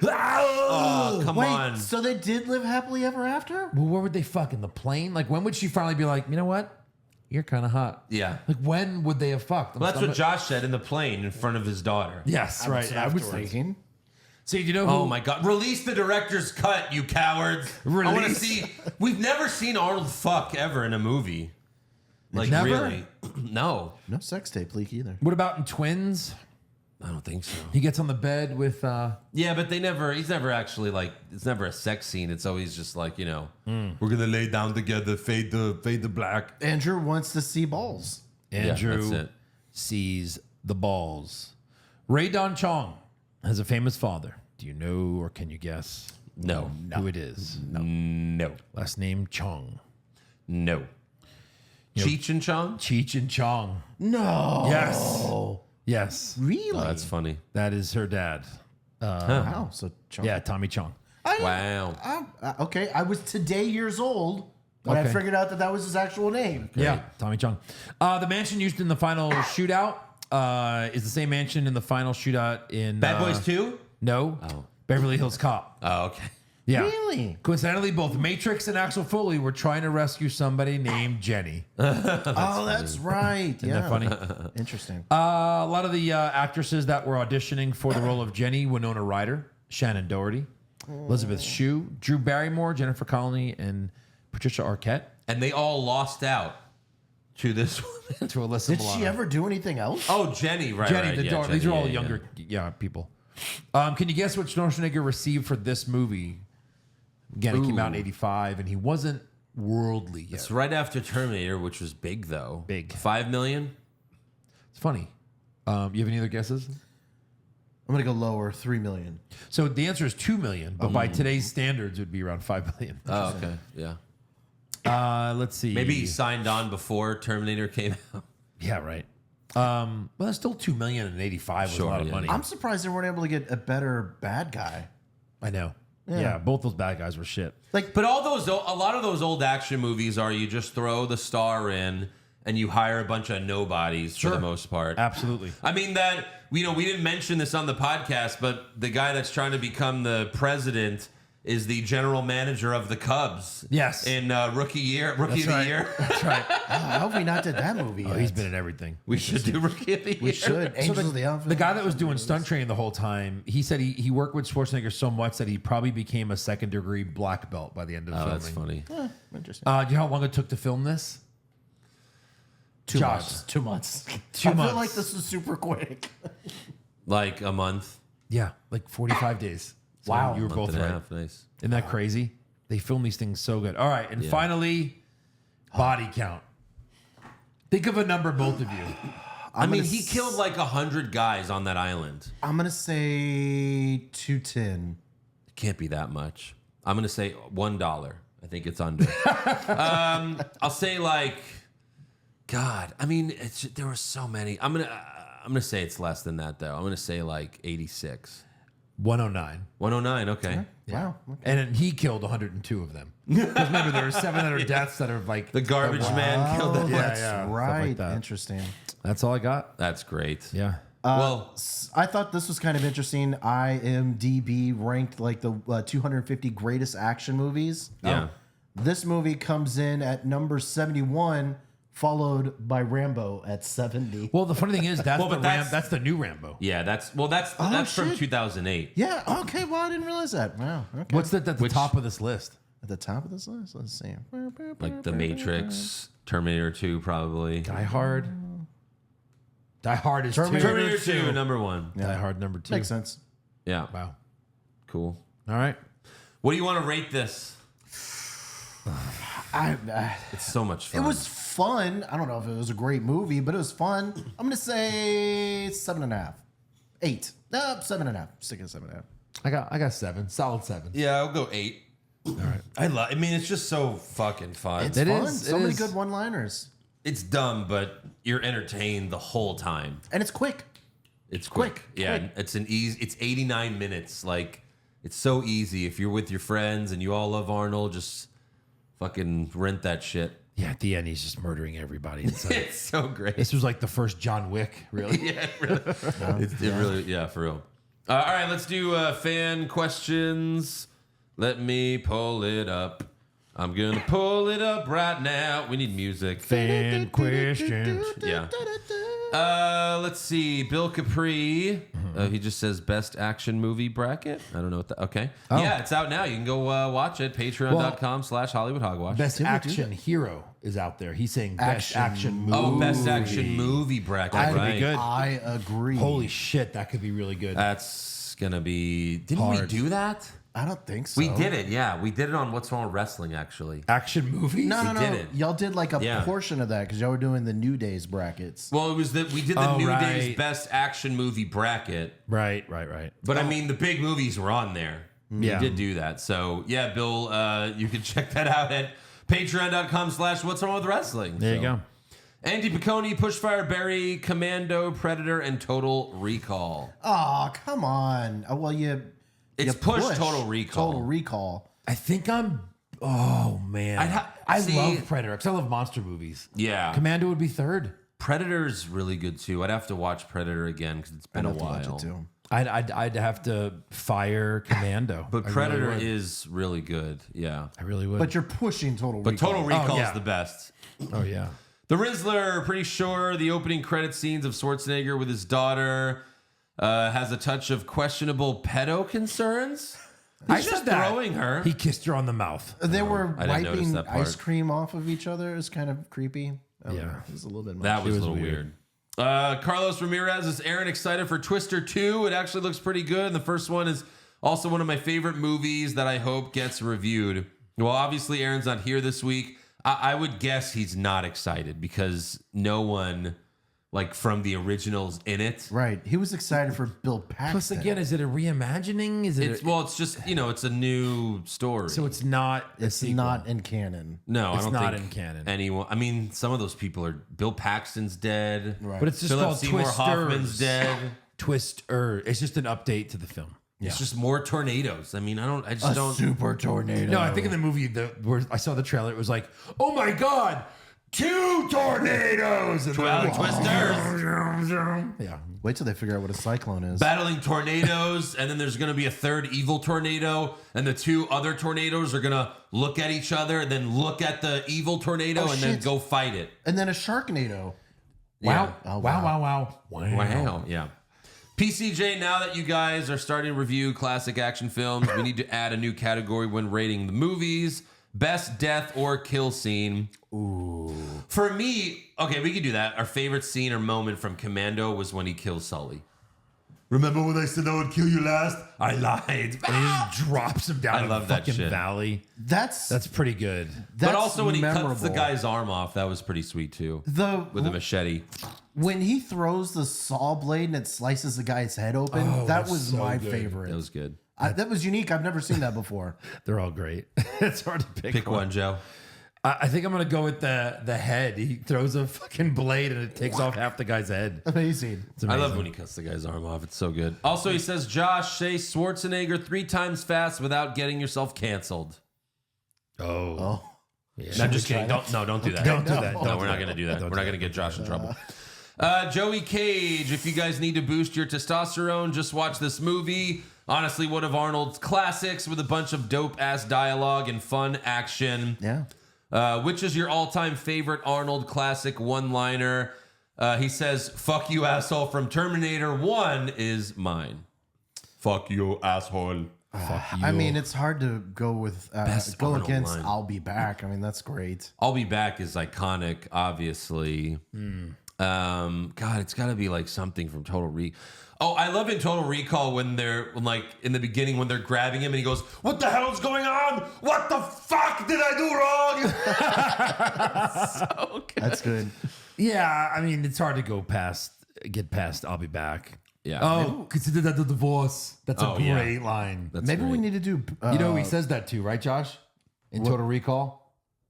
Speaker 3: Oh, come
Speaker 5: Wait,
Speaker 3: on.
Speaker 5: so they did live happily ever after?
Speaker 7: Well, where would they fuck in the plane? Like, when would she finally be like, you know what? You're kind of hot.
Speaker 3: Yeah.
Speaker 7: Like, when would they have fucked?
Speaker 3: Well, that's what Josh said in the plane in front of his daughter.
Speaker 7: Yes, right. I was
Speaker 5: thinking.
Speaker 7: See, you know who?
Speaker 3: Oh my God! Release the director's cut, you cowards! I want to
Speaker 7: Release-
Speaker 3: see. We've never seen Arnold fuck ever in a movie. Like
Speaker 7: Never?
Speaker 3: really? No,
Speaker 5: No sex tape leak either.
Speaker 7: What about in Twins?
Speaker 3: I don't think so.
Speaker 7: He gets on the bed with.
Speaker 3: Yeah, but he's never actually like. It's never a sex scene. It's always just like
Speaker 6: We're gonna lay down together, fade to black.
Speaker 5: Andrew wants to see balls.
Speaker 7: Andrew
Speaker 3: that's it.
Speaker 7: sees the balls. Ray Don Chong has a famous father. Do you know or can you guess
Speaker 3: no,
Speaker 7: who it is?
Speaker 3: no,
Speaker 7: Last name Chong.
Speaker 3: no. Cheech and Chong.
Speaker 7: Cheech and Chong.
Speaker 5: No.
Speaker 7: Yes. Yes.
Speaker 5: Really?
Speaker 3: Oh, that's funny.
Speaker 7: That is her dad.
Speaker 5: Wow. So Chong.
Speaker 7: Yeah, Tommy Chong.
Speaker 3: Wow.
Speaker 5: Okay. I was today years old when I
Speaker 7: Okay.
Speaker 5: figured out that was his actual name.
Speaker 7: Yeah, Tommy Chong. The mansion used in the final shootout is the same mansion in the final shootout in
Speaker 3: Bad Boys 2?
Speaker 7: No. Beverly Hills Cop.
Speaker 3: Oh, okay.
Speaker 7: Yeah.
Speaker 5: Really?
Speaker 7: Coincidentally, both Matrix and Axel Foley were trying to rescue somebody named Jenny.
Speaker 5: That's right.
Speaker 7: Isn't that funny?
Speaker 5: Interesting.
Speaker 7: A lot of the actresses that were auditioning for the role of Jenny: Winona Ryder, Shannon Doherty, Elizabeth Shue, Drew Barrymore, Jennifer Connelly, and Patricia Arquette.
Speaker 3: And they all lost out to this woman.
Speaker 7: To Alyssa
Speaker 5: Did
Speaker 7: Milano.
Speaker 5: she ever do anything else?
Speaker 3: Oh, Jenny, right?
Speaker 7: Jenny,
Speaker 3: right.
Speaker 7: the
Speaker 3: Yeah,
Speaker 7: daughter.
Speaker 3: Jenny,
Speaker 7: These are all
Speaker 3: yeah,
Speaker 7: younger people. Can you guess what Schwarzenegger received for this movie? Again, it came out in '85, and he wasn't worldly yet.
Speaker 3: It's right after Terminator, which was big though.
Speaker 7: Big.
Speaker 3: 5 million.
Speaker 7: It's funny. You have any other guesses?
Speaker 5: I'm gonna go lower. 3 million.
Speaker 7: So the answer is 2 million, but by today's standards, it would be around 5 million.
Speaker 3: Oh, okay. Yeah.
Speaker 7: Let's see.
Speaker 3: Maybe he signed on before Terminator came out.
Speaker 7: Yeah, right. Well, that's still 2 million in '85 was
Speaker 3: Sure,
Speaker 7: a lot of
Speaker 3: yeah.
Speaker 7: money.
Speaker 5: I'm surprised they weren't able to get a better bad guy.
Speaker 7: I know. Yeah, both those bad guys were shit.
Speaker 3: But a lot of those old action movies are you just throw the star in and you hire a bunch of nobodies for the most part.
Speaker 7: Absolutely.
Speaker 3: I mean we didn't mention this on the podcast, but the guy that's trying to become the president is the general manager of the Cubs.
Speaker 7: Yes.
Speaker 3: In Rookie of the Year.
Speaker 7: That's right.
Speaker 5: I hope we not did that movie yet.
Speaker 7: He's been in everything.
Speaker 3: We should do Rookie of the Year.
Speaker 5: We should. Angels of the Outfield.
Speaker 7: The guy that was doing stunt training the whole time, he said he worked with Schwarzenegger so much that he probably became a second-degree black belt by the end of filming.
Speaker 3: That's funny.
Speaker 5: Interesting.
Speaker 7: Do you know how long it took to film this?
Speaker 5: 2
Speaker 7: Josh.
Speaker 5: months. 2 months.
Speaker 7: 2
Speaker 5: I
Speaker 7: months.
Speaker 5: feel like this is super quick.
Speaker 3: Like a month.
Speaker 7: Yeah, like 45 days. So
Speaker 5: Wow.
Speaker 7: You were
Speaker 3: Month
Speaker 7: both
Speaker 3: and a
Speaker 7: right.
Speaker 3: half. Nice.
Speaker 7: Isn't that crazy? They film these things so good. All right, and finally, body count. Think of a number, both of you.
Speaker 3: I mean, he killed like 100 guys on that island.
Speaker 5: I'm going to say 210.
Speaker 3: It can't be that much. I'm gonna say $1. I think it's under. I'll say like, God. I mean, there were so many. I'm gonna say it's less than that though. I'm gonna say like 86.
Speaker 7: 109.
Speaker 3: 109. Okay.
Speaker 5: Wow.
Speaker 7: And then he killed 102 of them. Because remember, there were 700 deaths that are like...
Speaker 3: The garbage man killed them.
Speaker 7: Yeah,
Speaker 5: That's
Speaker 7: yeah, stuff
Speaker 5: right.
Speaker 7: like that.
Speaker 5: Interesting.
Speaker 7: That's all I got.
Speaker 3: That's great.
Speaker 7: Yeah.
Speaker 3: Well,
Speaker 5: I thought this was kind of interesting. IMDb ranked like the 250 greatest action movies.
Speaker 3: yeah.
Speaker 5: This movie comes in at number 71, followed by Rambo at 70.
Speaker 7: Well, the funny thing is, that's,
Speaker 3: Well, but
Speaker 7: that's the new Rambo.
Speaker 3: Yeah. That's from
Speaker 5: shit.
Speaker 3: 2008.
Speaker 5: Yeah. Okay. Well, I didn't realize that. Wow. Okay.
Speaker 7: What's at the top of this list?
Speaker 5: at the top of this list? Let's see.
Speaker 3: Like The Matrix, Terminator 2, probably.
Speaker 7: Die Hard. Die Hard is
Speaker 3: Terminator
Speaker 7: 2.
Speaker 3: 2, number 1.
Speaker 7: Die Hard number 2.
Speaker 5: Makes sense.
Speaker 3: Yeah.
Speaker 7: Wow.
Speaker 3: Cool.
Speaker 7: All right.
Speaker 3: What do you want to rate this? It's so much
Speaker 5: It
Speaker 3: fun.
Speaker 5: was fun. I don't know if it was a great movie, but it was fun. I'm gonna say 7.5, 8. No, 7.5. Stick at 7.5.
Speaker 7: I got 7. Solid 7.
Speaker 3: Yeah, I'll go 8. All right. I mean, it's just so fucking fun.
Speaker 5: It's
Speaker 7: It
Speaker 5: fun.
Speaker 7: is-
Speaker 5: So
Speaker 7: it
Speaker 5: many
Speaker 7: is.
Speaker 5: good one-liners,
Speaker 3: It's dumb, but you're entertained the whole time.
Speaker 5: and it's quick.
Speaker 3: It's quick. Yeah,
Speaker 5: quick.
Speaker 3: it's an easy. It's 89 minutes. Like, it's so easy. If you're with your friends and you all love Arnold, just fucking rent that shit.
Speaker 7: Yeah, at the end, he's just murdering everybody. It's like-
Speaker 3: It's so great.
Speaker 7: this was like the first John Wick, really.
Speaker 3: Yeah, it really. It really. Yeah, for real. All right, let's do fan questions. Let me pull it up. I'm gonna pull it up right now. We need music.
Speaker 7: Fan questions.
Speaker 3: Yeah. Let's see. Bill Capri. He just says best action movie bracket. I don't know what that. Okay. Yeah, it's out now. You can go watch it. Patreon.com/Hollywood Hogwash.
Speaker 7: Best action hero is out there. He's saying best action movie.
Speaker 3: Oh, best action movie bracket.
Speaker 7: That could
Speaker 3: right.
Speaker 7: be good.
Speaker 5: I agree.
Speaker 7: Holy shit, that could be really good.
Speaker 3: That's gonna be. Didn't we
Speaker 7: Hard.
Speaker 3: do that?
Speaker 5: I don't think so.
Speaker 3: We did it. Yeah, we did it on What's Wrong with Wrestling. Actually.
Speaker 7: Action movies?
Speaker 5: No,
Speaker 3: We did it.
Speaker 5: Y'all did like a
Speaker 3: Yeah.
Speaker 5: portion of that because y'all were doing the New Days brackets.
Speaker 3: Well, it was that we did the
Speaker 7: Oh,
Speaker 3: New
Speaker 7: right.
Speaker 3: Days best action movie bracket.
Speaker 7: Right.
Speaker 3: But I mean, the big movies were on there.
Speaker 7: Yeah.
Speaker 3: We did do that. So yeah, Bill, you can check that out at patreon.com/What's Wrong with Wrestling.
Speaker 7: There you go.
Speaker 3: Andy Piccone, Pushfire Barry, Commando, Predator, and Total Recall.
Speaker 5: Oh, come on. Well,
Speaker 3: It's
Speaker 5: you
Speaker 3: Push Total Recall.
Speaker 5: Total Recall.
Speaker 7: I think I'm. Oh man, I
Speaker 3: see-
Speaker 7: love Predator because I love monster movies.
Speaker 3: Yeah.
Speaker 7: Commando would be third.
Speaker 3: Predator's really good too. I'd have to watch Predator again because it's been a
Speaker 5: I'd have to watch
Speaker 3: while.
Speaker 5: it too.
Speaker 7: I'd have to fire Commando.
Speaker 3: But
Speaker 7: I
Speaker 3: Predator
Speaker 7: really would.
Speaker 3: is really good. Yeah.
Speaker 7: I really would.
Speaker 5: But you're pushing Total
Speaker 3: But
Speaker 5: Recall.
Speaker 3: Total Recall
Speaker 7: yeah.
Speaker 3: is the best.
Speaker 7: oh yeah.
Speaker 3: The Rizzler, pretty sure the opening credit scenes of Schwarzenegger with his daughter has a touch of questionable pedo concerns.
Speaker 7: I
Speaker 3: He's
Speaker 7: said
Speaker 3: just
Speaker 7: that.
Speaker 3: throwing her.
Speaker 7: He kissed her on the mouth.
Speaker 5: They were
Speaker 3: I didn't notice
Speaker 5: wiping
Speaker 3: that part.
Speaker 5: ice cream off of each other. It's kind of creepy. I don't
Speaker 7: Yeah.
Speaker 5: know. It was a little bit much.
Speaker 3: that was a
Speaker 7: was
Speaker 3: little weird. Carlos Ramirez, is Aaron excited for Twister 2? It actually looks pretty good. And the first one is also one of my favorite movies that I hope gets reviewed. Well, obviously, Aaron's not here this week. I would guess he's not excited because no one, like, from the originals in it.
Speaker 5: Right. He was excited for Bill Paxton.
Speaker 7: Plus, again, is it a reimagining? Is it?
Speaker 3: It's just, it's a new story.
Speaker 7: so it's not. A
Speaker 5: it's
Speaker 7: sequel.
Speaker 5: not in canon.
Speaker 3: No, I
Speaker 7: It's
Speaker 3: don't
Speaker 7: not
Speaker 3: think
Speaker 7: in canon.
Speaker 3: anyone. I mean, some of those people are. Bill Paxton's dead.
Speaker 5: Right.
Speaker 7: But it's just
Speaker 3: Philip
Speaker 7: called
Speaker 3: Seymour
Speaker 7: Twisters.
Speaker 3: Hoffman's dead.
Speaker 7: Twister. It's just an update to the film.
Speaker 3: It's just more tornadoes. I mean, I just don't.
Speaker 5: Super tornado.
Speaker 7: No, I think in the movie where I saw the trailer, it was like, oh my god, 2 tornadoes. And
Speaker 3: Twisters.
Speaker 7: Yeah.
Speaker 5: Wait till they figure out what a cyclone is.
Speaker 3: Battling tornadoes, and then there's going to be a third evil tornado, and the 2 other tornadoes are going to look at each other, and then look at the evil tornado, and then
Speaker 5: shit.
Speaker 3: go fight it.
Speaker 5: And then a Sharknado.
Speaker 3: Yeah.
Speaker 5: Oh,
Speaker 7: Wow.
Speaker 3: Wow. Yeah. PCJ, now that you guys are starting to review classic action films, we need to add a new category when rating the movies. Best death or kill scene. Ooh. For me, okay, we could do that. Our favorite scene or moment from Commando was when he kills Sully.
Speaker 6: Remember when I said I would kill you last?
Speaker 3: I lied.
Speaker 7: And he just drops him down
Speaker 3: I
Speaker 7: in
Speaker 3: love
Speaker 7: the
Speaker 3: that
Speaker 7: fucking
Speaker 3: shit.
Speaker 7: valley.
Speaker 5: That's
Speaker 7: Pretty good.
Speaker 5: that's
Speaker 3: But also when he
Speaker 5: memorable.
Speaker 3: cuts the guy's arm off, that was pretty sweet too. With a machete.
Speaker 5: When he throws the saw blade and it slices the guy's head open, that
Speaker 7: that's
Speaker 5: was
Speaker 7: so
Speaker 5: my
Speaker 7: good.
Speaker 5: favorite.
Speaker 3: That was good.
Speaker 5: That was unique. I've never seen that before.
Speaker 7: They're all great. It's hard to
Speaker 3: Pick one, Joe.
Speaker 7: I think I'm gonna go with the head. He throws a fucking blade and it takes off half the guy's head.
Speaker 5: Amazing.
Speaker 7: It's
Speaker 3: I
Speaker 7: amazing.
Speaker 3: love when he cuts the guy's arm off. It's so good. Also, he says, Josh, say Schwarzenegger 3 times fast without getting yourself canceled.
Speaker 7: Oh.
Speaker 3: No, I'm just kidding. Don't do that.
Speaker 7: Don't do that.
Speaker 3: No,
Speaker 7: Don't
Speaker 3: we're
Speaker 7: do
Speaker 3: not going to do that.
Speaker 7: Don't
Speaker 3: We're
Speaker 7: do
Speaker 3: not going to get Josh in trouble. Joey Cage, if you guys need to boost your testosterone, just watch this movie. Honestly, one of Arnold's classics with a bunch of dope-ass dialogue and fun action.
Speaker 5: Yeah.
Speaker 3: Which is your all-time favorite Arnold classic one-liner? He says, fuck you, asshole, from Terminator 1 is mine.
Speaker 6: Fuck you, asshole.
Speaker 5: I mean, it's hard to go with
Speaker 3: Best
Speaker 5: go
Speaker 3: Arnold
Speaker 5: against
Speaker 3: line.
Speaker 5: "I'll be back." I mean, that's great.
Speaker 3: I'll Be Back is iconic, obviously. God, it's got to be like something from Total Recall. Oh, I love in Total Recall when like in the beginning when they're grabbing him and he goes, "What the hell's going on? What the fuck did I do wrong?" So good.
Speaker 5: That's good.
Speaker 7: Yeah, I mean, it's hard to get past I'll be back.
Speaker 3: Yeah.
Speaker 7: Oh, consider that a divorce. That's a
Speaker 3: Oh, yeah.
Speaker 7: great line.
Speaker 3: That's
Speaker 5: Maybe we
Speaker 3: great.
Speaker 5: need to do.
Speaker 7: You know, he says that too, right, Josh? In Total Recall?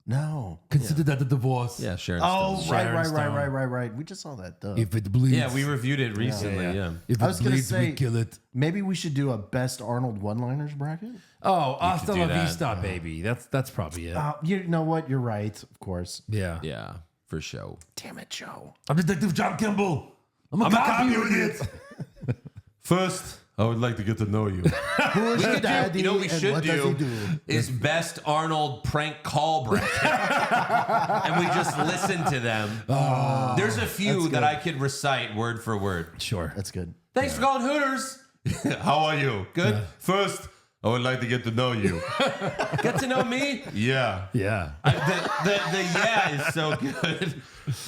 Speaker 5: No.
Speaker 7: Consider that a divorce.
Speaker 3: Yeah, Sharon
Speaker 5: Oh,
Speaker 3: Stone.
Speaker 5: right. We just saw that. Duh.
Speaker 7: If it bleeds.
Speaker 3: Yeah, we reviewed it recently. Yeah.
Speaker 7: If
Speaker 5: I
Speaker 7: it
Speaker 5: was gonna
Speaker 7: bleeds,
Speaker 5: say-
Speaker 7: we kill it.
Speaker 5: Maybe we should do a best Arnold one-liners bracket.
Speaker 7: Oh, hasta
Speaker 3: do
Speaker 7: la
Speaker 3: that.
Speaker 7: vista, baby. That's probably it.
Speaker 5: You know what? You're right. Of course.
Speaker 7: Yeah.
Speaker 3: Yeah, for sure.
Speaker 5: Damn it, Joe.
Speaker 7: I'm Detective John Kimball. I'm a
Speaker 6: I'm
Speaker 7: copy
Speaker 6: a copy
Speaker 7: idiot.
Speaker 6: First, I would like to get to know you.
Speaker 5: Who is your daddy?
Speaker 3: You know what we
Speaker 5: and
Speaker 3: should
Speaker 5: what does he
Speaker 3: do is best Arnold prank call bracket. And we just listen to them. There's a few that I could recite word for word.
Speaker 7: Sure.
Speaker 5: That's good.
Speaker 3: Thanks for calling Hooters.
Speaker 6: How are you? Good. First, I would like to get to know you.
Speaker 3: Get to know me.
Speaker 6: Yeah.
Speaker 7: Yeah.
Speaker 3: The yeah is so good.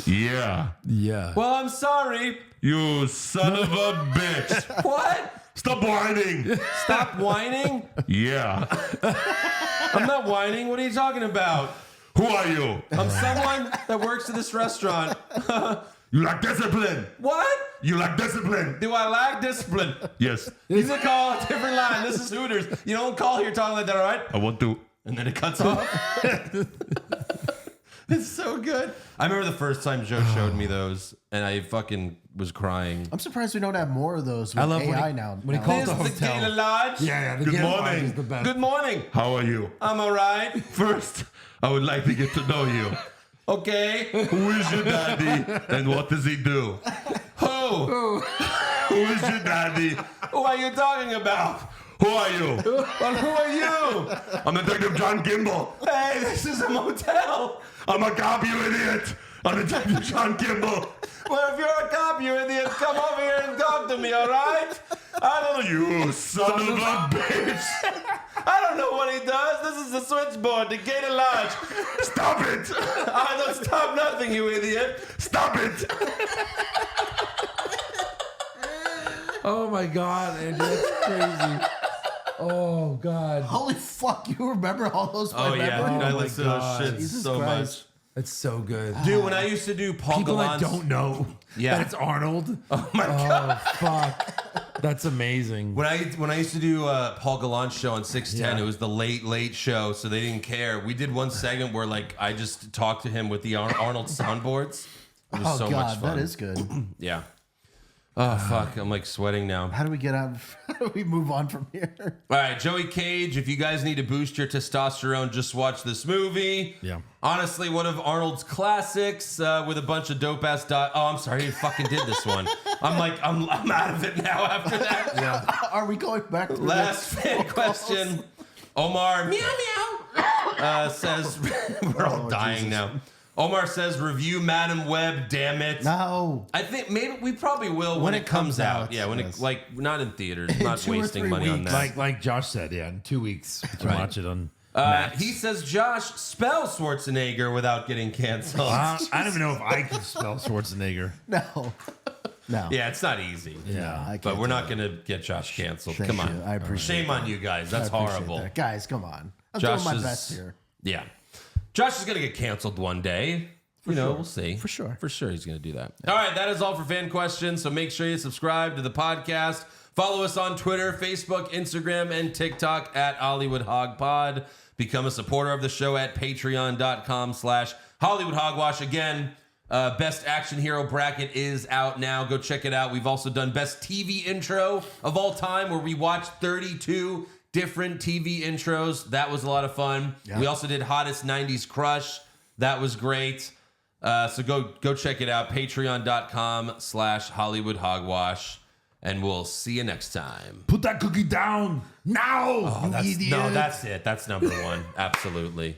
Speaker 6: Yeah.
Speaker 7: Yeah.
Speaker 3: Well, I'm sorry.
Speaker 6: You son of a bitch.
Speaker 3: What?
Speaker 6: Stop whining.
Speaker 3: Stop whining?
Speaker 6: Yeah.
Speaker 3: I'm not whining. What are you talking about?
Speaker 6: Who are you?
Speaker 3: I'm someone that works at this restaurant.
Speaker 6: You lack discipline.
Speaker 3: What?
Speaker 6: You lack discipline.
Speaker 3: Do I lack discipline?
Speaker 6: Yes.
Speaker 3: You can call a different line. This is Hooters. You don't call here talking like that, all right?
Speaker 6: I want to.
Speaker 3: And then it cuts off. It's so good. I remember the first time Joe showed me those, and I fucking was crying.
Speaker 5: I'm surprised we don't have more of those with
Speaker 7: I love
Speaker 5: AI
Speaker 7: when he,
Speaker 5: now.
Speaker 7: when he
Speaker 5: now.
Speaker 7: calls
Speaker 3: This
Speaker 7: the
Speaker 3: is the
Speaker 7: hotel.
Speaker 3: Gator Lodge.
Speaker 7: Yeah, the
Speaker 6: Good
Speaker 7: Gator Lodge
Speaker 6: morning.
Speaker 7: is the best.
Speaker 3: Good morning.
Speaker 6: How are you?
Speaker 3: I'm all right.
Speaker 6: First, I would like to get to know you.
Speaker 3: Okay.
Speaker 6: Who is your daddy and what does he do?
Speaker 3: Who?
Speaker 6: Who is your daddy?
Speaker 3: Who are you talking about?
Speaker 6: Who are you?
Speaker 3: Well, who are you?
Speaker 6: I'm Detective John Kimball.
Speaker 3: Hey, this is a motel.
Speaker 6: I'm a cop, you idiot. I'm Detective John Kimball.
Speaker 3: Well, if you're a cop, you idiot, come over here and talk to me, all right? I don't know.
Speaker 6: You son of a bitch.
Speaker 3: I don't know what he does. This is the switchboard, the Gator Lodge.
Speaker 6: Stop it.
Speaker 3: I don't stop nothing, you idiot.
Speaker 6: Stop it.
Speaker 7: Oh my God, Andy, that's crazy. Oh God,
Speaker 5: Holy fuck! You remember all those?
Speaker 3: Oh, yeah, dude, I
Speaker 7: my
Speaker 3: listen to those
Speaker 7: God.
Speaker 3: shit
Speaker 5: Jesus
Speaker 3: so
Speaker 5: Christ.
Speaker 3: much.
Speaker 7: that's so good.
Speaker 3: Dude, when I used to do Paul
Speaker 7: People that
Speaker 3: Gallant's...
Speaker 7: don't know
Speaker 3: Yeah.
Speaker 7: that it's Arnold.
Speaker 3: Oh, my God.
Speaker 7: Oh fuck, that's amazing.
Speaker 3: When I used to do Paul Gallant's show on 610,
Speaker 7: Yeah.
Speaker 3: it was the late show, so they didn't care. We did one segment where like I just talked to him with the Arnold soundboards. It was
Speaker 5: Oh
Speaker 3: so
Speaker 5: god,
Speaker 3: much fun.
Speaker 5: that is good.
Speaker 3: Yeah. Oh, fuck. I'm like sweating now.
Speaker 5: How do we get out? How do we move on from here?
Speaker 3: All right, Joey Cage, if you guys need to boost your testosterone, just watch this movie.
Speaker 7: Yeah.
Speaker 3: Honestly, one of Arnold's classics with a bunch of dope-ass... Oh, I'm sorry. He fucking did this one. I'm out of it now after that.
Speaker 7: Yeah.
Speaker 5: Are we going back to
Speaker 3: Last fan question. Omar, meow, meow, says... We're all dying now. Omar says, review Madam Web, damn it.
Speaker 5: No.
Speaker 3: I think maybe we probably will when it comes out. Yeah, when
Speaker 5: yes.
Speaker 3: it, like, not in theaters. Not
Speaker 5: 2 or
Speaker 3: wasting
Speaker 5: 3
Speaker 3: money on
Speaker 5: weeks.
Speaker 3: that.
Speaker 7: Like Josh said, yeah, in 2 weeks you can watch it on.
Speaker 3: He says, Josh, spell Schwarzenegger without getting canceled.
Speaker 7: I don't even know if I can spell Schwarzenegger.
Speaker 5: No. No.
Speaker 3: Yeah, it's not easy.
Speaker 7: Yeah.
Speaker 5: I can't
Speaker 3: But we're
Speaker 5: do
Speaker 3: not
Speaker 5: that.
Speaker 3: going to get Josh canceled.
Speaker 5: Thank
Speaker 3: Come on.
Speaker 5: you. I appreciate
Speaker 3: Shame on you guys. That's
Speaker 5: I appreciate
Speaker 3: horrible.
Speaker 5: that. Guys, come on. I'm
Speaker 3: Josh
Speaker 5: doing my
Speaker 3: is-
Speaker 5: best here.
Speaker 3: Yeah. Josh is going to get canceled one day. We'll see.
Speaker 5: For sure.
Speaker 3: For sure he's going to do that. All right, that is all for fan questions. So make sure you subscribe to the podcast. Follow us on Twitter, Facebook, Instagram, and TikTok at Hollywood Hog Pod. Become a supporter of the show at patreon.com/Hollywood Hogwash. Again, Best Action Hero bracket is out now. Go check it out. We've also done Best TV Intro of all time, where we watched 32 different TV intros. That was a lot of fun.
Speaker 5: Yeah.
Speaker 3: We also did Hottest 90s Crush. That was great. So go check it out. Patreon.com/Hollywood Hogwash. And we'll see you next time.
Speaker 7: Put that cookie down now.
Speaker 3: That's it. That's number one. Absolutely.